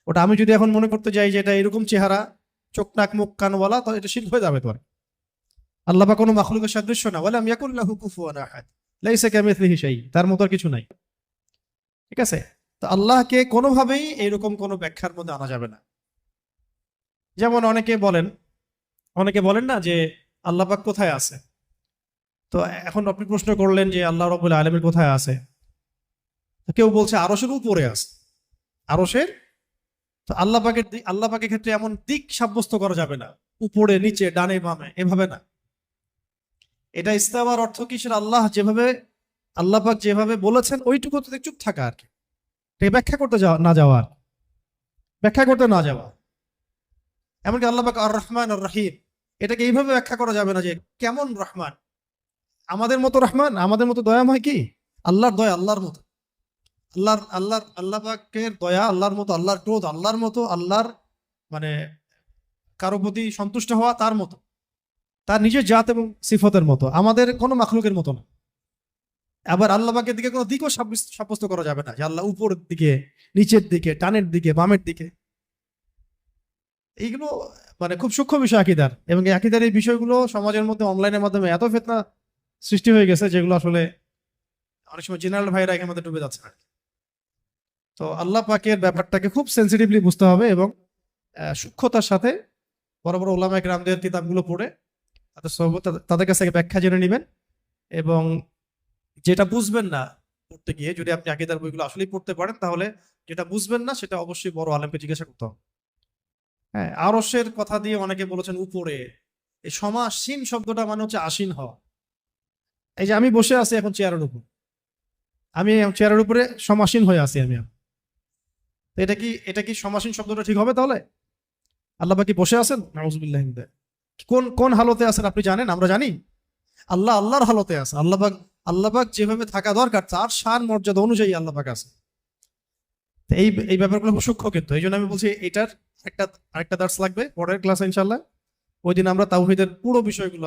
A: ওটা আমি যদি এখন মনে করতে যাই যে এটা এরকম চেহারা, চোখ নাক মুখ কানওয়ালা, তো এটা শিরক হয়ে যাবে। তো আল্লাহ পাক কোনো মাখলুকের সাদৃশ্য না, ওয়ালাম ইয়াকুল্লাহু কুফুয়ান আহাদ, লাইসা কামিথলিহি শাই, তার মতো আর কিছু নাই। ঠিক আছে, তো আল্লাহকে কোনোভাবেই এরকম কোনো ব্যাখ্যার মধ্যে আনা যাবে না। যেমন অনেকে বলেন না যে আল্লাহ পাক কোথায় আছে। তো এখন আপনি প্রশ্ন করলেন যে আল্লাহ রাব্বুল আলামিন কোথায় আছে, কেউ বলছে আরশের উপরে আছে, আরশের। তো আল্লাহ পাকের ক্ষেত্রে এমন দিক সাব্যস্ত করা যাবে না, উপরে নিচে ডানে বামে, এভাবে না। এটা ইস্তাওয়ার অর্থ কি, সেটা আল্লাহ পাক যেভাবে বলেছেন ওইটুকুতে চুপ থাকা আর কি, ব্যাখ্যা করতে না যাওয়া। এমনকি আল্লাহ পাক আর রহমান আর রহিম, এটাকে এইভাবে ব্যাখ্যা করা যাবে না যে কেমন রহমান, আমাদের মতো রহমান, আমাদের মতো দয়াময় কি? আল্লাহর দয়া আল্লাহর মতো, আল্লাহ পাকের দয়া আল্লাহর মতো, আল্লাহর ক্রোধ আল্লাহর মতো, আল্লাহর মানে কারো প্রতি সন্তুষ্ট হওয়া তার মতো, তার নিজের জাত এবং সিফতের মতো, আমাদের কোনো মাখলুকের মতো না। আবার আল্লাহ পাকের দিকে কোনো দিকও সাব্যস্ত করা যাবে না যে আল্লাহ উপরের দিকে, নিচের দিকে, ডানের দিকে, বামের দিকে। এইগুলো মানে খুব সূক্ষ্ম বিষয় আকীদার, এবং এই আকীদার এই বিষয়গুলো সমাজের মধ্যে অনলাইনের মাধ্যমে এত ফিতনা সৃষ্টি হয়ে গেছে যেগুলো আসলে অনেক সময় জেনারেল ভাইরা এখানে মধ্যে ডুবে যাচ্ছে না। তো আল্লাহ পাকের ব্যাপারটাকে খুব সেন্সিটিভলি বুঝতে হবে এবং সূক্ষ্মতার সাথে বড় বড় উলামায়ে কেরামদের কিতাবগুলো পড়ে তাদের কাছ থেকে ব্যাখ্যা জেনে নেবেন। এবং যেটা বুঝবেন না পড়তে গিয়ে, যদি আপনি আকীদার বইগুলো আসলেই পড়তে পারেন, তাহলে যেটা বুঝবেন না সেটা অবশ্যই বড় আলেমকে জিজ্ঞাসা করতে হবে। হ্যাঁ, আরশের কথা দিয়ে অনেকে বলেছেন উপরে, এই সমাসীন শব্দটা মানে হচ্ছে আসীন হওয়া। এই যে আমি বসে আছি এখন চেয়ারের উপর, আমি চেয়ারের উপরে সমাসীন হয়ে আছি আমি। তো এটা কি সমাসীন শব্দটা ঠিক হবে তাহলে? আল্লাহ পাক কি বসে আছেন? নাউজুবিল্লাহ। কোন হালতে আছেন আপনি জানেন? আমরা জানি। আল্লাহর হালতে আছে। আল্লাহ পাক যেভাবে থাকা দরকার তার শান মর্যাদা অনুযায়ী আল্লাহ পাক আছে। এই ব্যাপারগুলো খুব সূক্ষ্ম, কিন্তু এই জন্য আমি বলছি এটার আরেকটা দার্স লাগবে পরের ক্লাসে ইনশাল্লাহ। ওই দিন আমরা তাওহীদের পুরো বিষয়গুলো,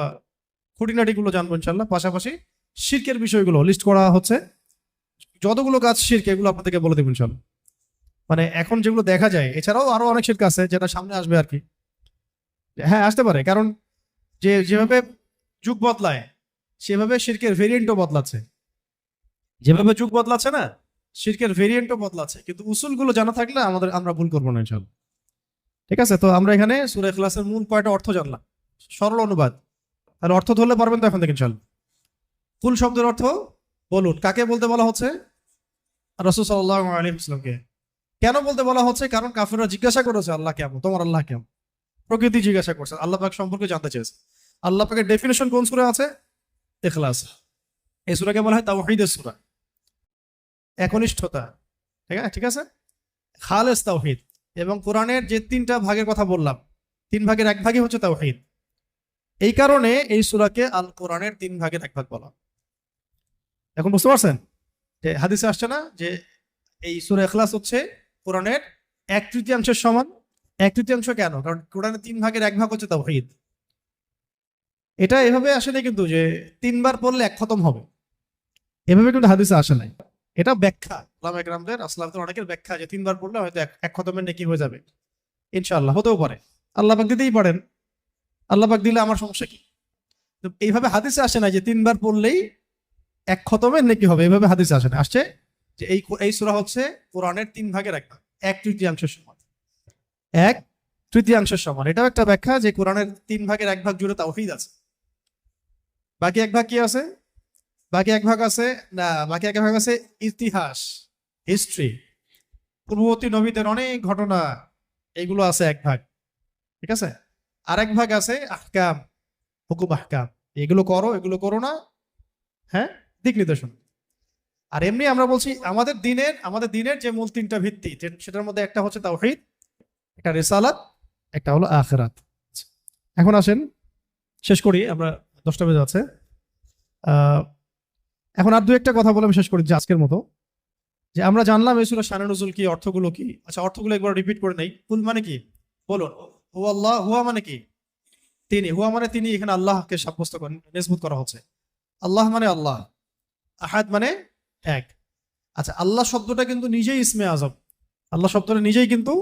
A: খুঁটিনাটিগুলো জানবো ইনশাল্লাহ। পাশাপাশি শিরকের বিষয়গুলো লিস্ট করা হচ্ছে, যতগুলো কাজ শিরক এগুলো আপনাদেরকে বলে দেবেন ইনশাল্লাহ। মানে এখন যেগুলো দেখা যায়, এছাড়াও আরো অনেক শিরক আছে যেটা সামনে আসবে আর কি। হ্যাঁ, আসতে পারে, কারণ যেভাবে যুগ বদলায় সেভাবে শিরকের ভেরিয়েন্টও বদলাচ্ছে। যেভাবে যুগ বদলাচ্ছে না, শিরকের ভেরিয়েন্টও বদলাচ্ছে, কিন্তু উসুলগুলো জানা থাকলে আমরা ভুল করবো না ইনশাল্লাহ। ঠিক আছে, তো আমরা এখানে সূরা ইখলাসের মূল কয়টা অর্থ জানলাম, সরল অনুবাদ। তাহলে অর্থ ধরলে পারবেন তো এখন থেকে ইনশাল্লাহ। কুল শব্দের অর্থ বলুন, কাকে বলতে বলা হচ্ছে? রাসূল সাল্লাল্লাহু আলাইহি ওয়াসাল্লামকে। কেন বলতে বলা হচ্ছে? কারণ কাফেররা জিজ্ঞাসা করেছে আল্লাহ কেমন, তোমার আল্লাহ কেমন, প্রকৃতি জিজ্ঞাসা করছে, আল্লাহ পাক সম্পর্কে জানতে চেয়েছে। আল্লাহ পাকের ডেফিনেশন কোন সূরা আছে? ইখলাস। এই সূরাকে বলা হয় তাওহীদের সূরা, একনিষ্ঠতা। ঠিক আছে, খালেস তাওহীদ। এবং কোরআনের যে তিনটা ভাগের কথা বললাম, 3 ভাগের 1 ভাগই হচ্ছে তাওহীদ। এই কারণে এই সূরাকে আল কোরআনের 3 ভাগের 1 ভাগ বলা। এখন বুঝতে পারছেন যে হাদিসে আসছে না যে এই সূরা ইখলাস হচ্ছে কোরআনের 1/3 সমান। 1/3 কেন? কারণ কোরআনের 3 ভাগের 1 ভাগ হচ্ছে তাওহীদ। এটা এভাবে আসে না কিন্তু যে 3 বার পড়লে 1 খতম হবে, এভাবে কিন্তু হাদিসে আসে নাই। এটা ব্যাখ্যা, ওলামায়ে কেরামদের আসলাফদের অনেকের ব্যাখ্যা যে 3 বার পড়লে হয়তো 1 খতমের নেকি হয়ে যাবে। ইনশাআল্লাহ হতেও পারে, আল্লাহ পাক দিতেই পারেন, আল্লাহ পাক দিলে আমার সমস্যা কি? তো এইভাবে হাদিসে আসে না যে 3 বার পড়লেই 1 খতমের নেকি হবে, এইভাবে হাদিসে আসে না। আসছে যে এই সূরা হচ্ছে কোরআনের 3 ভাগের 1 ভাগ, 1/3 সমান। 1/3 সমান, এটাও একটা ব্যাখ্যা যে কোরআনের 3 ভাগের 1 ভাগ জুড়ে তাওহীদ আছে। বাকি 1 ভাগ কি আছে? বাকি 1 ভাগ আছে না, বাকি 1 ভাগ আছে ইতিহাস, হিস্ট্রি, পূর্ববর্তী নবীদের অনেক ঘটনা, এগুলো আছে 1 ভাগ। ঠিক আছে? আর 1 ভাগ আছে আহকাম, হুকুম আহকাম, এগুলো করো এগুলো করো না, হ্যাঁ, দিক নির্দেশনা। আর এমনি আমরা বলছি আমাদের দিনের যে মূল 3টা ভিত্তি, সেটার মধ্যে একটা হচ্ছে তাওহীদ, একটা রিসালাত, একটা হলো আখিরাত। এখন আসেন শেষ করি, আমরা 10টা বেজে যাচ্ছে। এখন আর 2-1টা কথা বলে আমি শেষ করি যে আজকের মতো। যে আমরা জানলাম এই সূরা শানে নুজুল কি, অর্থগুলো কি। আচ্ছা, অর্থগুলো একবার রিপিট করে নেই। কুল মানে কি বলুন? হুয়া আল্লাহ, হুয়া মানে কি? তিনি, হুয়া মানে তিনি, এখানে আল্লাহকে সাব্যস্ত করেন, নিসবত করা হচ্ছে। আল্লাহ মানে আল্লাহ, আহাদ মানে এক। আচ্ছা, আল্লাহ শব্দটা কিন্তু নিজেই ইসমে আজম, আল্লাহ শব্দটা নিজেই কিন্তু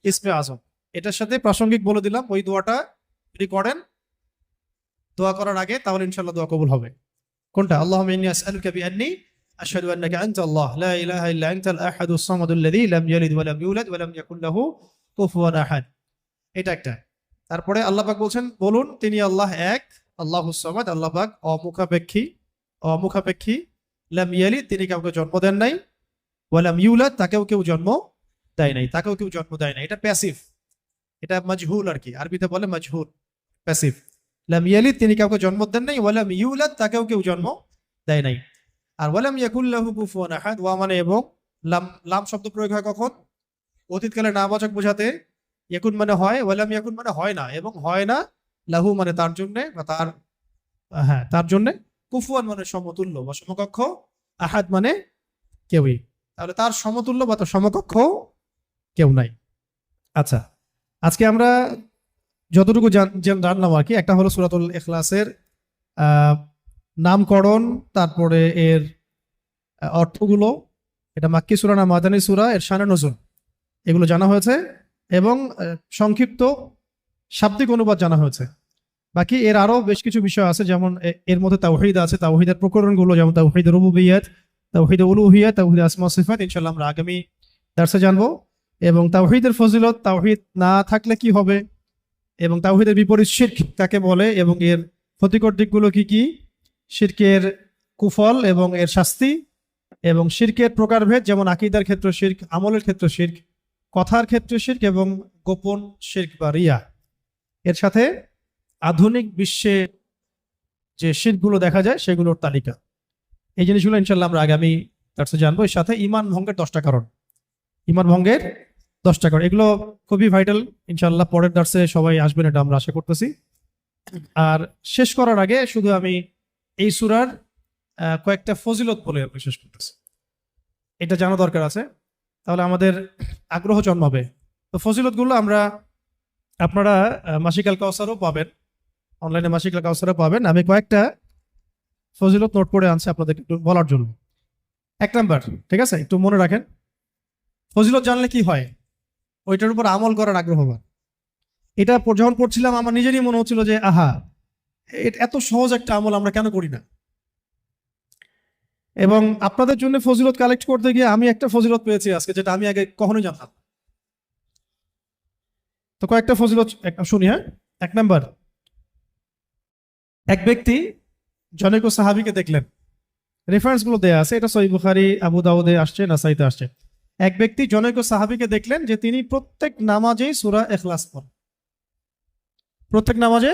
A: ইসমে আজম। এটার সাথে প্রাসঙ্গিক বলে দিলাম, ওই দোয়াটা যদি করেন দোয়া করার আগে, তাহলে ইনশাআল্লাহ দোয়া কবুল হবে। কোনটা? আল্লাহুম্মা ইন্নী আসআলুকা বিআন্নী আশহাদু আন্নাকা আনতা আল্লাহ লা ইলাহা ইল্লা আনতাল আহাদুস সামাদুল লাযী লাম ইয়ালিদ ওয়া লাম ইউলাদ ওয়া লাম ইয়াকুল লাহু কুফুয়ান আহাদ। এটা একটা। তারপরে আল্লাহ পাক বলছেন, বলুন তিনি আল্লাহ এক, আল্লাহুস সামাদ, আল্লাহ পাক অমুখাপেক্ষী, লাম ইয়ালিদ তিনি কাউকে জন্ম দেন নাই, ওয়া লাম ইউলাদ তাকেও কেউ জন্ম দেয় নাই, এটা প্যাসিভ, এটা মাজহুল আর কি, আরবিতে বলে মাজহুল, প্যাসিভ। লাম ইয়ালিদ তিনি কাউকে জন্ম দেন নাই, ওয়া লাম ইউলাদ তাকেও কেউ জন্ম দেয় নাই। আর ওয়া লাম ইয়াকুল লাহু কুফুয়ান আহাদ, ওয়া মানে এবং, লাম শব্দ প্রয়োগ হয় কখন? অতীতকালে নাবাচক বোঝাতে। ইয়াকুন মানে হয়, ওয়া লাম ইয়াকুন মানে হয় না, এবং হয় না, লাহু মানে তার জন্য বা তার জন্য, কুফুয়ান মানে সমতুল্য বা সমকক্ষ, আহাদ মানে কেউই, তাহলে তার সমতুল্য বা তার সমকক্ষ কেউ নাই। আচ্ছা, আজকে আমরা যতটুকু জানলাম আর কি, একটা হলো সূরাতুল ইখলাসের নামকরণ, তারপরে এর অর্থগুলো, এটা মাক্কি সূরা না মাদানী সূরা, এর শানে নুজুল, এগুলো জানা হয়েছে, এবং সংক্ষিপ্ত শাব্দিক অনুবাদ জানা হয়েছে। বাকি এর আরো বেশ কিছু বিষয় আছে, যেমন এর মধ্যে তাওহীদ আছে, তাওহীদের প্রকরণগুলো, যেমন তাওহীদ রুবুবিয়্যাত, তাওহীদ উলুহিয়্যাত, তাওহীদ আসমা সিফাত, ইনশাআল্লাহ আমরা আগামী দার্সে জানবো। এবং তাওহীদের ফজিলত, তাওহীদ না থাকলে কি হবে, এবং তাওহীদের বিপরীত শিরক কাকে বলে, এবং এর ক্ষতিকর দিকগুলো কি কি, শিরকের কুফল এবং এর শাস্তি, এবং শিরকের প্রকারভেদ, যেমন আকীদার ক্ষেত্রে শিরক, আমলের ক্ষেত্রে শিরক, কথার ক্ষেত্রে শিরক, এবং গোপন শিরক বা রিয়া। এর সাথে আধুনিক বিশ্বে যে শিরকগুলো দেখা যায় সেগুলোর তালিকা। এই জিনিসগুলো ইনশাআল্লাহ আমরা আগামী দার্সে জানবো। এর সাথে ঈমান ভঙ্গের 10টা কারণ, ঈমান ভঙ্গের 10টা কারণ, এগুলো খুবই ভাইটাল। ইনশাআল্লাহ পরের দার্সে সবাই আসবেন, এটা আমরা আশা করতেছি। আর শেষ করার আগে শুধু আমি এই সূরার কয়েকটা ফজিলত বলে আমি শেষ করতেছি, এটা জানা দরকার আছে, তাহলে আমাদের আগ্রহ জন্মাবে। তো ফজিলতগুলো আপনারা মাসিক আল কাউসারও পাবেন, অনলাইনে মাসিক আল কাউসারও পাবেন। আমি কয়েকটা ফজিলত নোট করে আনছি আপনাদের একটু বলার জন্য। 1 নাম্বার, ঠিক আছে, একটু মনে রাখেন, ফজিলত জানলে কি হয়, ওইটার উপর আমল করার আগ্রহ হয়। এটা যখন পড়ছিলাম আমার নিজেরই মনে হচ্ছিল যে আহা, এত সহজ একটা আমল আমরা কেন করি না। এবং আপনাদের জন্য ফজিলত কালেক্ট করতে গিয়ে আমি একটা ফজিলত পেয়েছি আজকে, যেটা আমি আগে কখনোই জানতাম। তো কয়েকটা ফজিলত শুনি। হ্যাঁ, 1 নাম্বার, এক ব্যক্তি জনৈক সাহাবীকে দেখলেন, রেফারেন্স গুলো দেয়া আছে, এটা সহিহ বুখারী, আবু দাউদে আসছে, নাসাইতে আসছে। এক ব্যক্তি জনৈক সাহাবীকে দেখলেন যে তিনি প্রত্যেক নামাজেই সূরা ইখলাস পড়েন, প্রত্যেক নামাজে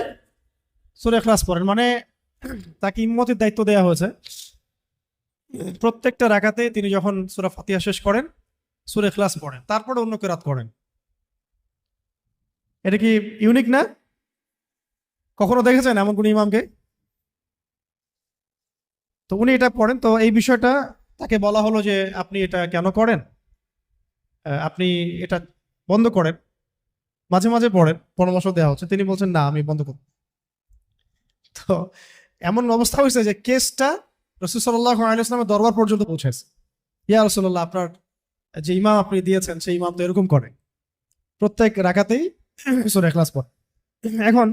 A: সূরা ইখলাস পড়েন, মানে তাকে ইম্মতের দায়িত্ব দেওয়া হয়েছে। প্রত্যেকটা রাকাতে তিনি যখন সূরা ফাতিহা শেষ করেন, সূরা ইখলাস পড়েন, তারপরে অন্য কিরাত করেন। এটা কি ইউনিক না? কখনো দেখেছেন এমন কোন ইমামকে? তো উনি এটা পড়েন, তো এই বিষয়টা তাকে বলা হলো যে আপনি এটা কেন করেন, আপনি এটা বন্ধ করেন, মাঝে মাঝে পড়েন, পরামর্শ দেওয়া হচ্ছে। তিনি বলছেন না, আমি বন্ধ করব। তো এমন অবস্থা হয়েছে যে কেসটা রাসূল সাল্লাল্লাহু আলাইহি ওয়াসাল্লামের দরবার পর্যন্ত পৌঁছেছে। ইয়া রাসূলুল্লাহ, আপনার যে ইমাম আপনি দিয়েছেন সেই ইমাম তো এরকম করে, প্রত্যেক রাকাতেই সূরা ইখলাস পড়ে। এখন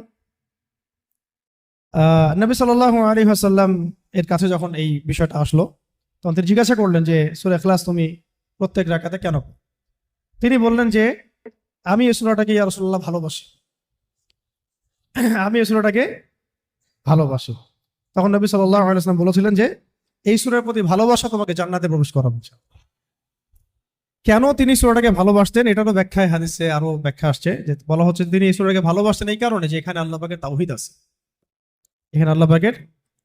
A: নবী সাল্লাল্লাহু আলাইহি ওয়াসাল্লাম এর কাছে যখন এই বিষয়টা আসলো, তখন তিনি জিজ্ঞাসা করলেন যে সূরা ইখলাস তুমি প্রত্যেক রাকাতে কেন পড়ো? তিনি বললেন যে আমি এই সূরাটাকে ইয়া রাসূলুল্লাহ ভালোবাসি, আমি এই সূরাটাকে ভালোবাসি। তখন নবী সাল্লাল্লাহু আলাইহি ওয়াসাল্লাম বলেছিলেন যে এই সূরার প্রতি ভালোবাসা তোমাকে জান্নাতে প্রবেশ করাবে। কেন তিনি সূরাটাকে ভালোবাসতেন এটারও ব্যাখ্যায় হাদিসে আরো ব্যাখ্যা আসছে, যে বলা হচ্ছে তিনি এই সূরাটাকে ভালোবাসতেন এই কারণে যে এখানে আল্লাহ পাকের তাওহীদ আছে, এখানে আল্লাহ পাকের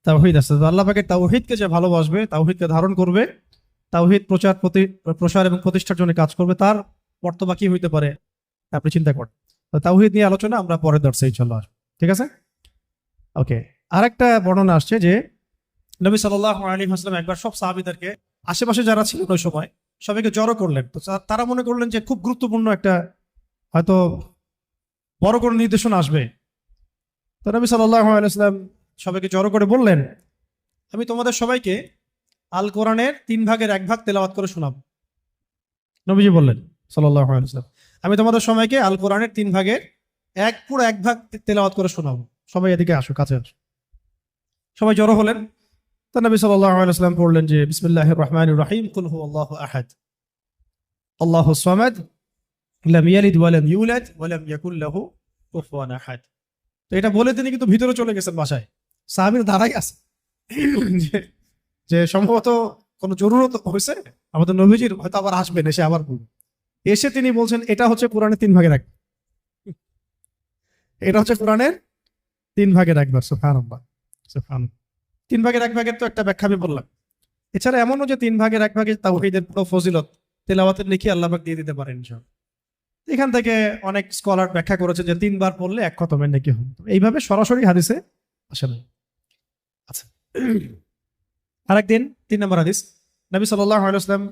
A: তাওহীদ আছে। তো আল্লাহ পাকের তাওহীদকে যে ভালোবাসবে, তাওহীদকে ধারণ করবে, তাওহীদ প্রসার এবং প্রতিষ্ঠার জন্য কাজ করবে, তার বর্তমান কি হইতে পারে আপনি চিন্তা করেন। তো তাওহীদ নিয়ে আলোচনা আমরা পরের দর্শে ইনশাআল্লাহ, ঠিক আছে? ওকে। আরেকটা বর্ণনা আসছে যে নবী সাল্লাল্লাহু আলাইহি ওয়াসাল্লাম একবার সব সাহাবীদেরকে, আশেপাশে যারা ছিলেন ওই সময়, সবাইকে জড়ো করলেন। তো তারা মনে করলেন যে খুব গুরুত্বপূর্ণ একটা হয়তো বড় কোনো নির্দেশনা আসবে। তো নবী সাল্লাল্লাহু আলাইহি ওয়াসাল্লাম সবাইকে জড়ো করে বললেন, আমি তোমাদের সবাইকে আল কোরআনের 3 ভাগের 1 ভাগ তেলাওয়াত করে শোনাবো। নবীজি বললেন সাল্লাল্লাহু আলাইহি ওয়াসাল্লাম, আমি তোমাদের সবাইকে আল কোরআনের 3 ভাগের পুরো 1 ভাগ তেলাওয়াত করে শোনাবো। সবাই এদিকে আসো, কাছে আসো। সবাই জড়ো হলেন। তো নবী সাল্লাল্লাহু আলাইহি ওয়াসাল্লাম পড়লেন যে বিসমিল্লাহির রহমানির রহিম, কুল হুয়াল্লাহু আহাদ, আল্লাহুস সামাদ, লাম ইয়ালিদ ওয়া লাম ইউলাদ ওয়া লাম ইয়াকুল লাহু কুফুয়ান আহাদ। তো এটা বলে তিনি কিন্তু ভিতরে চলে গেছেন বাসায়, সাহাবীরা দাঁড়াই আছে যে সম্ভবত কোনো জরুরত হয়েছে, আমাদের নবীজির হয়তো আবার আসবেন, এসে আবার বলবেন। এসে তিনি বলছেন এটা হচ্ছে কোরআনের 3 ভাগের 1, এটা হচ্ছে কোরআনের 3 ভাগের 1 ভাগ। সুবহানাল্লাহ, সুবহানাল্লাহ। 3 ভাগের 1 ভাগের তো একটা ব্যাখ্যা আমি বললাম। এছাড়া এমনও যে 3 ভাগের 1 ভাগে তাওহীদের পুরো ফজিলত তেলাওয়াতের নেকি আল্লাহ পাক দিয়ে দিতে পারেন ইনশাআল্লাহ। এখান থেকে অনেক স্কলার ব্যাখ্যা করেছে যে 3 বার পড়লে 1 খতমের নেকি হবে। এইভাবে সরাসরি হাদিসে আসে না। আচ্ছা, আরেকদিন 3 নম্বর হাদিস, নবী সাল্লাল্লাহু আলাইহি ওয়াসাল্লাম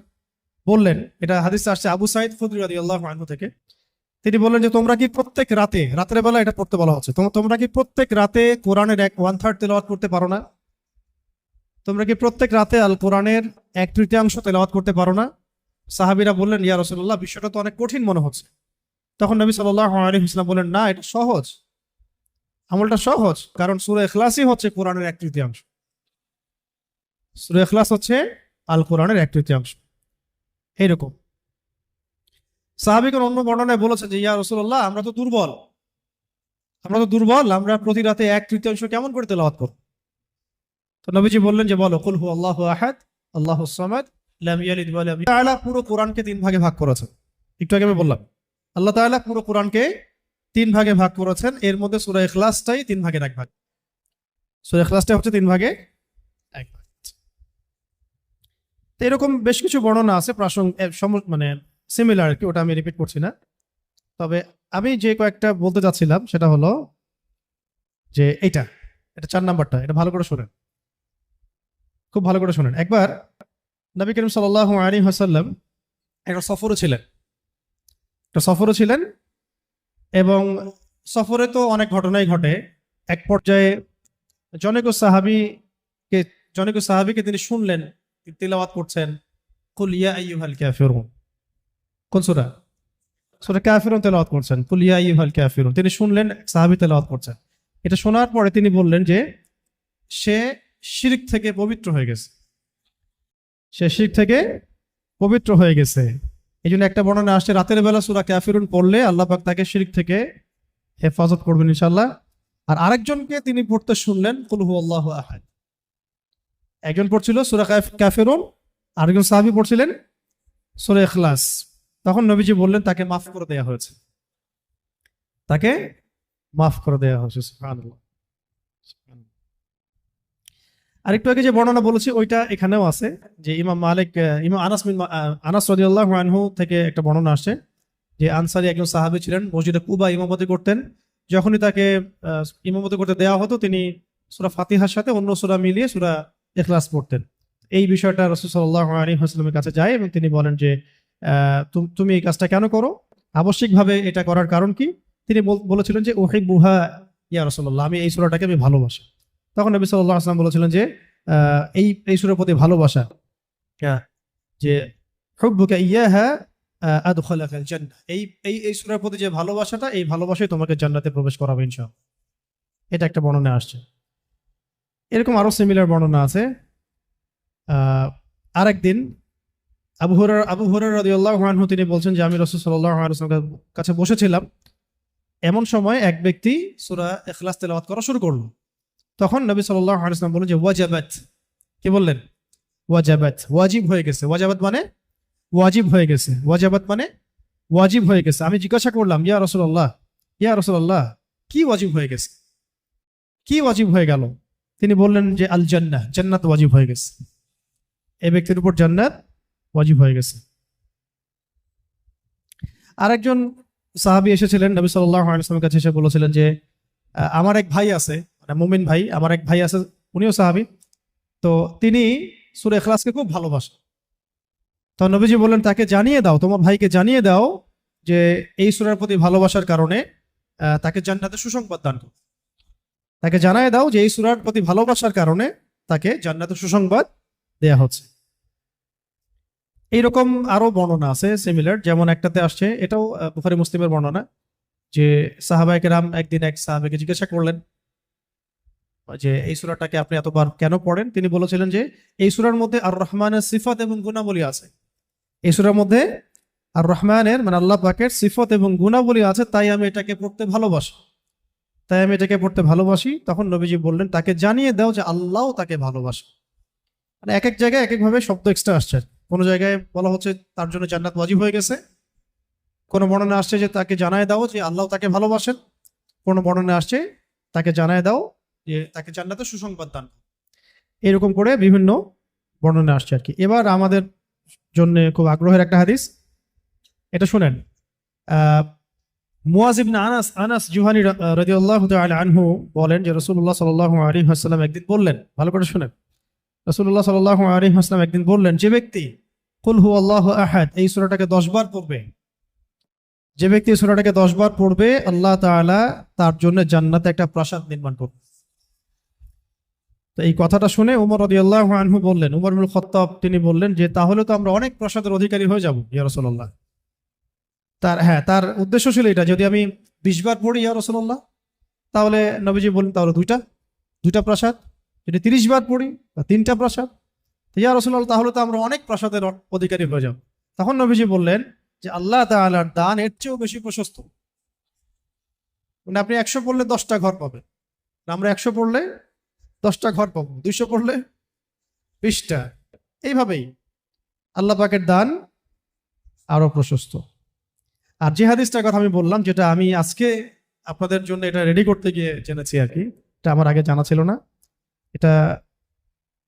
A: বললেন, এটা হাদিসে আসছে আবু সাঈদ খুদরি রাদিয়াল্লাহু আনহু থেকে, তিনি বললেন যে তোমরা কি প্রত্যেক রাতে, রাতের বেলা এটা পড়তে বলা হচ্ছে, তোমরা কি প্রত্যেক রাতে কোরআনের 1/3 তেলাওয়াত করতে পারো না? তোমরা কি প্রত্যেক রাতে আল কোরআনের 1/3 তেলাওয়াত করতে পারো না? সাহাবীরা বললেন, ইয়া রাসূলুল্লাহ, বিষয়টা তো অনেক কঠিন মনে হচ্ছে। তখন নবী সাল্লাল্লাহু আলাইহি ওয়াসাল্লাম বললেন, না, এটা সহজ, আমলটা সহজ, কারণ সূরা ইখলাসই হচ্ছে কোরআনের 1/3। সূরা ইখলাস হচ্ছে আল কোরআনের 1/3। এইরকম সাহাবীগণ অন্য বর্ণনায় বলেছেন যে ইয়া রাসূলুল্লাহ, আমরা তো দুর্বল, আমরা প্রতি রাতে 1/3 কেমন করে তেলাওয়াত করব? তো নবীজি বললেন যে বলো, কুল হুয়াল্লাহু আহাদ, আল্লাহুস সামাদ, লাম ইয়ালিদ ওয়া লাম ইউলাদ। তাআলা পুরো কোরআনকে 3 ভাগে ভাগ করেছেন। একটু আগে আমি বললাম, আল্লাহ তাআলা পুরো কোরআনকে 3 ভাগে ভাগ করেছেন। এর মধ্যে সূরা ইখলাসটাই 3 ভাগের 1 ভাগ। সূরা ইখলাসটা হচ্ছে 3 ভাগে 1 ভাগ। তো এরকম বেশ কিছু বর্ণনা আছে মানে সিমিলার আর কি, ওটা আমি রিপিট করছি না। তবে আমি যে কয়েকটা বলতে চাচ্ছিলাম সেটা হলো যে এটা 4 নাম্বারটা, এটা ভালো করে শোনেন, খুব ভালো করে শোনেন। একবার নবী করিম সাল্লাল্লাহু আলাইহি ওয়াসাল্লাম একটা সফরে ছিলেন এবং সফরে তো অনেক ঘটনাই ঘটে। এক পর্যায়ে জনৈক সাহাবীকে তিনি শুনলেন তিলাওয়াত করছেন, কুল ইয়া আইয়ুহাল কাফিরুন। কোন সূরা? সূরা কাফিরুন তেলাওয়াত করছেন, কুল ইয়া আইয়ুহাল কাফিরুন। তিনি শুনলেন সাহাবী তেলাওয়াত করছেন। এটা শোনার পরে তিনি বললেন যে সে শিরক থেকে পবিত্র হয়ে গেছে, এই জন্য একটা বর্ণনা আসছে রাতের বেলা সূরা কাফিরুন পড়লে আল্লাহ পাক তাকে শিরক থেকে হেফাজত করবেন ইনশাআল্লাহ। আর আরেকজনকে তিনি পড়তে শুনলেন কুল হুয়াল্লাহু আহাদ। একজন পড়ছিল সূরা কাফিরুন, আরেকজন সাহাবী পড়ছিলেন সূরা ইখলাস। তখন নবীজি বললেন তাকে মাফ করে দেয়া হয়েছে, সুবহানাল্লাহ। আরেকটু আগে যে বর্ণনা বলেছি ওইটা এখানেও আছে, যে ইমাম আনাস রাদিয়াল্লাহু আনহু থেকে একটা বর্ণনা আসছে যে আনসারী একজন সাহাবী ছিলেন, মসজিদে কুবা ইমামতি করতেন। যখনই তাকে ইমামতি করতে দেওয়া হতো, তিনি সূরা ফাতিহার সাথে অন্য সূরা মিলিয়ে সূরা ইখলাস পড়তেন। এই বিষয়টা রাসূল সাল্লাল্লাহু আলাইহি ওয়াসাল্লামের কাছে যায় এবং তিনি বলেন যে তুমি এই কাজটা কেন করো, আবশ্যিকভাবে এটা করার কারণ কি? তিনি বলেছিলেন যে উহিব্বুহা ইয়া রাসূলুল্লাহ, আমি এই সূরাটাকে আমি ভালোবাসি। তখন নবী সাল্লাল্লাহু আলাইহি ওয়াসাল্লাম বলেছিলেন যে এই সূরার প্রতি ভালোবাসা, যে হুব্বুকা ইয়াহা আদখালাকাল জান্নাহ, এই সূরার প্রতি যে ভালোবাসাটা, এই ভালোবাসাই তোমাকে জান্নাতে প্রবেশ করাবে ইনশাআল্লাহ। এটা একটা বর্ণনা আসছে। এরকম আরো সিমিলার বর্ণনা আছে। আরেকদিন আবু হুরায়রা রাদিয়াল্লাহু আনহু তিনি বলছেন যে আমি রাসূল সাল্লাল্লাহু আলাইহি ওয়াসাল্লামের কাছে বসেছিলাম, এমন সময় এক ব্যক্তি সূরা ইখলাস তেলাওয়াত করা শুরু করলো। তখন নবী সাল্লাল্লাহু আলাইহি ওয়াসাল্লাম বললেন যে ওয়াজাবাত, কি বললেন? ওয়াজাবাত, ওয়াজিব হয়ে গেছে। ওয়াজাবাত মানে ওয়াজিব হয়ে গেছে। ওয়াজাবাত মানে ওয়াজিব হয়ে গেছে। আমি জিজ্ঞাসা করলাম, ইয়া রাসূলুল্লাহ, কি ওয়াজিব হয়ে গেছে, কি ওয়াজিব হয়ে গেল? তিনি বললেন যে আল জান্নাহ, জান্নাত ওয়াজিব হয়ে গেছে। এই ব্যক্তির উপর জান্নাত ওয়াজিব হয়ে গেছে। আরেকজন সাহাবী এসেছিলেন নবী সাল্লাল্লাহু আলাইহি ওয়াসাল্লামের কাছে, এসে বলেছিলেন যে আমার এক ভাই আছে, মানে মুমিন ভাই, আমার এক ভাই আছে, উনিও সাহাবী, তো তিনি সূরা ইখলাসকে খুব ভালোবাসেন। তো নবীজি বললেন তাকে জানিয়ে দাও, তোমার ভাইকে জানিয়ে দাও যে এই সূরার প্রতি ভালোবাসার কারণে তাকে জান্নাতের সুসংবাদ দান করো। তাকে জানিয়ে দাও যে এই সূরার প্রতি ভালোবাসার কারণে তাকে জান্নাতের সুসংবাদ দেয়া হচ্ছে। এইরকম আরো বর্ণনা আছে সিমিলার, যেমন একটাতে আসছে, এটাও বুখারী মুসলিমের বর্ণনা, যে সাহাবায়ে কেরাম একদিন এক সাহাবীকে জিজ্ঞাসা করলেন যে এই সূরাটাকে আপনি এতবার কেন পড়েন? তিনি বলেছিলেন যে এই সূরার মধ্যে আর রহমানের সিফাত এবং গুণাবলী আছে। এই সূরার মধ্যে আর রহমানের মানে আল্লাহ পাকের সিফত এবং গুণাবলী আছে, তাই আমি এটাকে পড়তে ভালোবাসি। তখন নবীজি বললেন তাকে জানিয়ে দাও যে আল্লাহও তাকে ভালোবাসে। মানে এক এক জায়গায় এক একভাবে শব্দ এক্সট্রা আসছে। কোনো জায়গায় বলা হচ্ছে তার জন্য জান্নাত ওয়াজিব হয়ে গেছে, কোনো বর্ণনা আসছে যে তাকে জানায় দাও যে আল্লাহ তাকে ভালোবাসেন, কোনো বর্ণনা আসছে তাকে জানায় দাও যে তাকে জান্নাতের সুসংবাদ দান। এরকম করে বিভিন্ন বর্ণনা আসছে আর কি। এবার আমাদের জন্য খুব আগ্রহের একটা হাদিস, এটা শুনেন। মুয়াজ ইবনে আনাস জুহানী রাদিয়াল্লাহু তাআলা আনহু বলেন যে রাসূলুল্লাহ সাল্লাল্লাহু আলাইহি ওয়াসাল্লাম একদিন বললেন, ভালো করে শুনেন, রাসূলুল্লাহ সাল্লাল্লাহু আলাইহি ওয়াসাল্লাম একদিন বললেন, যে ব্যক্তি কুল হুয়াল্লাহু আহাদ এই সূরাটাকে 10 বার পড়বে, যে ব্যক্তি সূরাটাকে 10 বার পড়বে, আল্লাহ তাআলা তার জন্য জান্নাতে একটা প্রাসাদ নির্মাণ করবে। তো এই কথাটা শুনে ওমর রাদিয়াল্লাহু আনহু বললেন, ওমর ইবনে খাত্তাব তিনি বললেন যে তাহলে তো আমরা অনেক প্রাসাদের অধিকারী হয়ে যাব ইয়া রাসূলুল্লাহ। তার উদ্দেশ্য ছিল এটা, যদি আমি 20 বার পড়ি ইয়া রাসূলুল্লাহ, তাহলে নবীজি বললেন তাহলে দুইটা প্রাসাদ, যদি 30 বার পড়ি বা 3টা প্রাসাদ, ইয়া রাসূলুল্লাহ তাহলে তো আমরা অনেক প্রাসাদের অধিকারী হয়ে যাব। তখন নবীজি বললেন যে আল্লাহ তাআলার দান এর চেয়েও বেশি প্রশস্ত। মানে আপনি 100 পড়লে 10টা ঘর পাবেন, আমরা 100 পড়লে 10টা ঘর পাবো, 200 পড়লে 20টা। এইভাবেই আল্লাহ পাকের দান আরো প্রশস্ত। আর যে হাদিসটার কথা আমি বললাম, যেটা আমি আজকে আপনাদের জন্য এটা রেডি করতে গিয়ে জেনেছি আর কি, এটা আমার আগে জানা ছিল না। এটা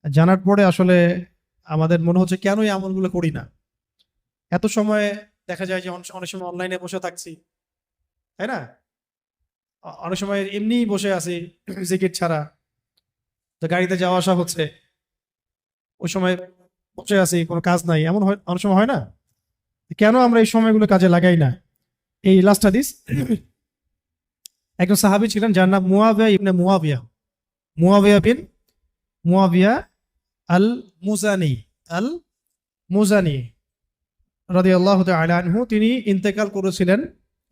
A: জানার পরে আসলে আমাদের মনে হচ্ছে কেন এই আমলগুলো করি না। এত সময় দেখা যায় যে অনেক সময় অনলাইনে বসে থাকছি, তাই না? অনেক সময় এমনি বসে আছি জিকির ছাড়া, তো গাড়িতে যাওয়া আসা হচ্ছে, ওই সময় বসে আছি, কোনো কাজ নাই, এমন হয় অনেক সময়, হয় না? কেন আমরা এই সময়গুলো কাজে লাগাই না? এই লাস্ট হাদিস, একজন সাহাবী ছিলেন যার নাম মুয়াবিয়া ইবনে মুয়াবিয়া বিন মুয়াবিয়া আল মুজানি রাদিয়াল্লাহু তাআলা আনহু, তিনি ইন্তেকাল করেছিলেন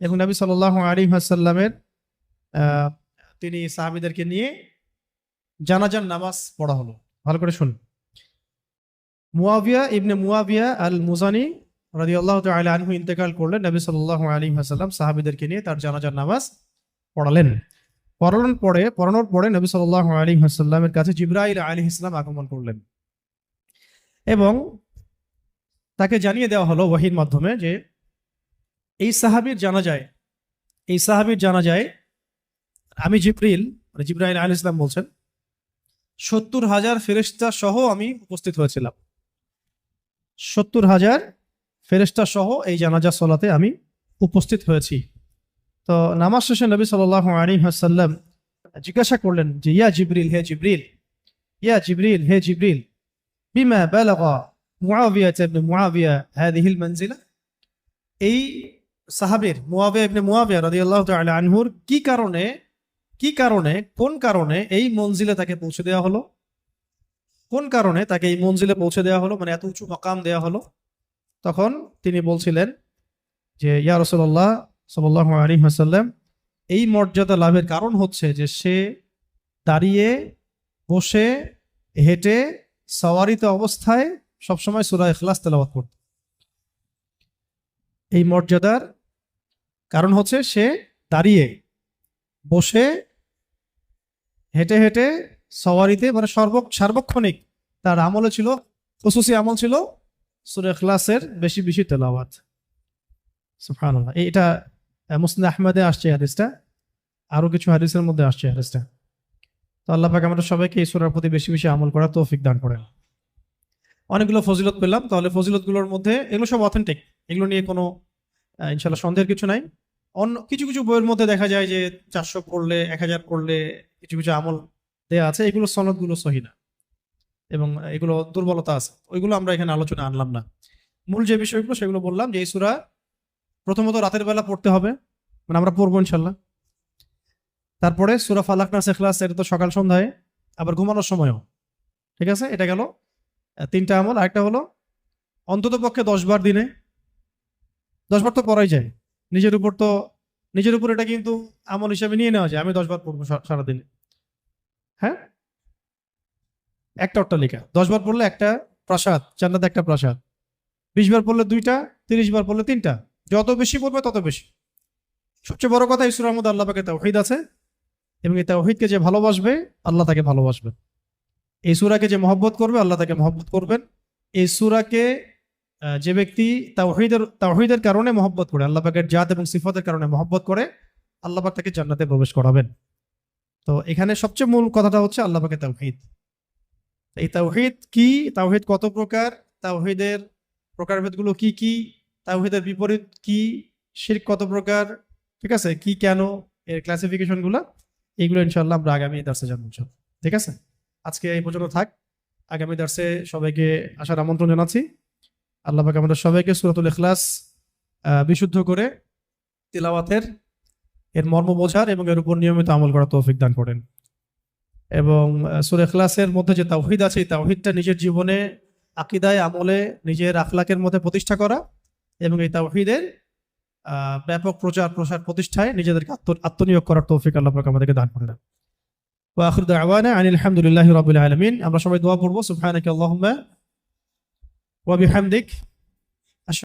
A: এবং নবী সাল্লাল্লাহু আলাইহি ওয়াসাল্লামের তিনি সাহাবীদেরকে নিয়ে জানাজার নামাজ পড়া হলো। ভালো করে শুনুন, মুয়াবিয়া ইবনে মুয়াবিয়া আল মুজানি রাদিয়াল্লাহু তাআলা আনহু ইন্তেকাল করলেন, নবী সাল্লাল্লাহু আলাইহি ওয়াসাল্লাম সাহাবীদেরকে নিয়ে তার জানাজার নামাজ পড়ানোর পরে নবী সাল্লাল্লাহু আলাইহি ওয়াসাল্লামের কাছে জিবরাইল আলাইহিস সালাম আগমন করলেন এবং তাকে জানিয়ে দেওয়া হলো ওহীর মাধ্যমে যে এই সাহাবীর জানাজায় আমি জিবরাইল আলাইহিস সালাম বলছেন 70,000 ফেরেশতা সহ আমি উপস্থিত হয়েছিলাম। 70,000 ফেরেশতা সহ এই জানাজা সালাতে আমি উপস্থিত হয়েছি। তো নামাজ শেষে নবী সাল্লাল্লাহু আলাইহি ওয়াসাল্লাম জিজ্ঞাসা করলেন যে ইয়া জিবরিল, হে জিবরিল, ইয়া জিবরিল, হে জিবরিল, বিমা বালাগা মুআবিয়া ইবনে মুআবিয়া হাযিহিল মানজিলা। এই সাহাবীর মুআবিয়া ইবনে মুআবিয়া রাদিয়াল্লাহু তাআলা আনহুর কোন কারণে এই মঞ্জিলে তাকে পৌঁছে দেওয়া হলো, কোন কারণে তাকে এই মঞ্জিলে পৌঁছে দেওয়া হলো, মানে এত উঁচু মাকাম দেওয়া হলো। তখন তিনি বলছিলেন যে ইয়া রাসূলুল্লাহ সাল্লাল্লাহু আলাইহি ওয়াসাল্লাম, এই মর্যাদা লাভের কারণ হচ্ছে যে সে দাঁড়িয়ে, বসে, হেঁটে, সওয়ারিত অবস্থায় সবসময় সূরা ইখলাস তেলাওয়াত করত। এই মর্যাদার কারণ হচ্ছে সে দাঁড়িয়ে, বসে, হেঁটে হেঁটে, সওয়ারিতে, মানে সার্বক্ষণিক তার আমলে ছিল, খুসুসি আমল ছিল সূরা ইখলাসের বেশি বেশি তেলাওয়াত। সুবহানাল্লাহ। এটা মুসনাদ আহমদে আসছে হাদিসটা, আরো কিছু হাদিসের মধ্যে আসছে হাদিসটা। তো আল্লাহ পাক আমাদের সবাইকে এই সূরার প্রতি বেশি বেশি আমল করার তৌফিক দান করেন। অনেকগুলো ফজিলত পেলাম, তাহলে ফজিলতগুলোর মধ্যে এগুলো সব অথেন্টিক, এগুলো নিয়ে কোনো ইনশাল্লাহ সন্দেহের কিছু নাই। অন্য কিছু কিছু বইয়ের মধ্যে দেখা যায় যে 400 পড়লে, 1000 পড়লে কিছু কিছু আমল দেয়া আছে, এগুলো সনদগুলো সহি না এবং এগুলো দুর্বলতা আছে, ওইগুলো আমরা এখানে আলোচনা আনলাম না। মূল যে বিষয়গুলো সেগুলো বললাম যে এই সূরা প্রথমত রাতের বেলা পড়তে হবে, মানে আমরা পড়বো ইনশাল্লাহ। তারপরে সূরা ফালাক, নাস, ইখলাস, এটা তো সকাল সন্ধ্যায়, আবার ঘুমানোর সময়ও। ঠিক আছে, এটা গেল 3টা আমল। আরেকটা হলো অন্তত পক্ষে 10 বার দিনে, 10 বার তো পড়াই যায়, নিজের উপর এটা কিন্তু আমল হিসেবে নিয়ে নেওয়া যায়। আমি 10 বার পড়বো সারাদিনে, হ্যাঁ, একটা অট্টালিকা 10 বার পড়লে একটা প্রাসাদ, জান্নাতে একটা প্রাসাদ। 20 বার পড়লে 2টা, 30 বার পড়লে 3টা। যত বেশি পড়বে তত বেশি। সবচেয়ে বড় কথা, এই সূরার মধ্যে আল্লাহ পাকের তাওহীদ আছে এবং এই তাওহীদকে যে ভালোবাসবে আল্লাহ তাকে ভালোবাসবেন। এই সূরাকে যে মহব্বত করবে আল্লাহ তাকে মহব্বত করবেন। এই সূরাকে যে ব্যক্তি তাওহীদের কারণে মহব্বত করে, আল্লাহ পাকের জাত এবং সিফাতের কারণে মহব্বত করে, আল্লাহ পাক তাকে জান্নাতে প্রবেশ করাবেন। তো এখানে সবচেয়ে মূল কথাটা হচ্ছে আল্লাহ পাকের তাওহীদ। এই তাওহীদ কি, তাওহীদ কত প্রকার, তাওহীদের প্রকারভেদগুলো কি কি, তাওহীদের বিপরীত কি, শিরক কত প্রকার, ঠিক আছে, কি কেন, এর ক্লাসিফিকেশনগুলো, এগুলো ইনশাআল্লাহ আমরা আগামী দার্সে জানবো। ঠিক আছে, আজকে এই পর্যন্ত থাক। আগামী দার্সে সবাইকে আসার আমন্ত্রণ জানাচ্ছি। আল্লাহ পাক আমাদের সবাইকে সূরাতুল ইখলাস বিশুদ্ধ করে তিলাওয়াতের, এর মর্ম বোঝার এবং এর উপর নিয়মিত আমল করার তৌফিক দান করেন। এবং সূরা ইখলাসের মধ্যে যে তাওহীদ আছে, এই তাওহীদটা নিজের জীবনে, আকীদায়, আমলে, নিজের আখলাকের মধ্যে প্রতিষ্ঠা করা এবং এই তাওহীদের ব্যাপক প্রচার প্রসার প্রতিষ্ঠায় নিজেদেরকে আত্মনিয়োগ করার তৌফিক আল্লাহ পাক আমাদেরকে দান করেন। ওয়া আখিরু দাওয়ানা আনিল হামদুলিল্লাহি রাব্বিল আলামিন। আমরা সবাই দোয়া পড়ব। সুবহানাকা আল্লাহুম্মা ওয়া বিহামদিক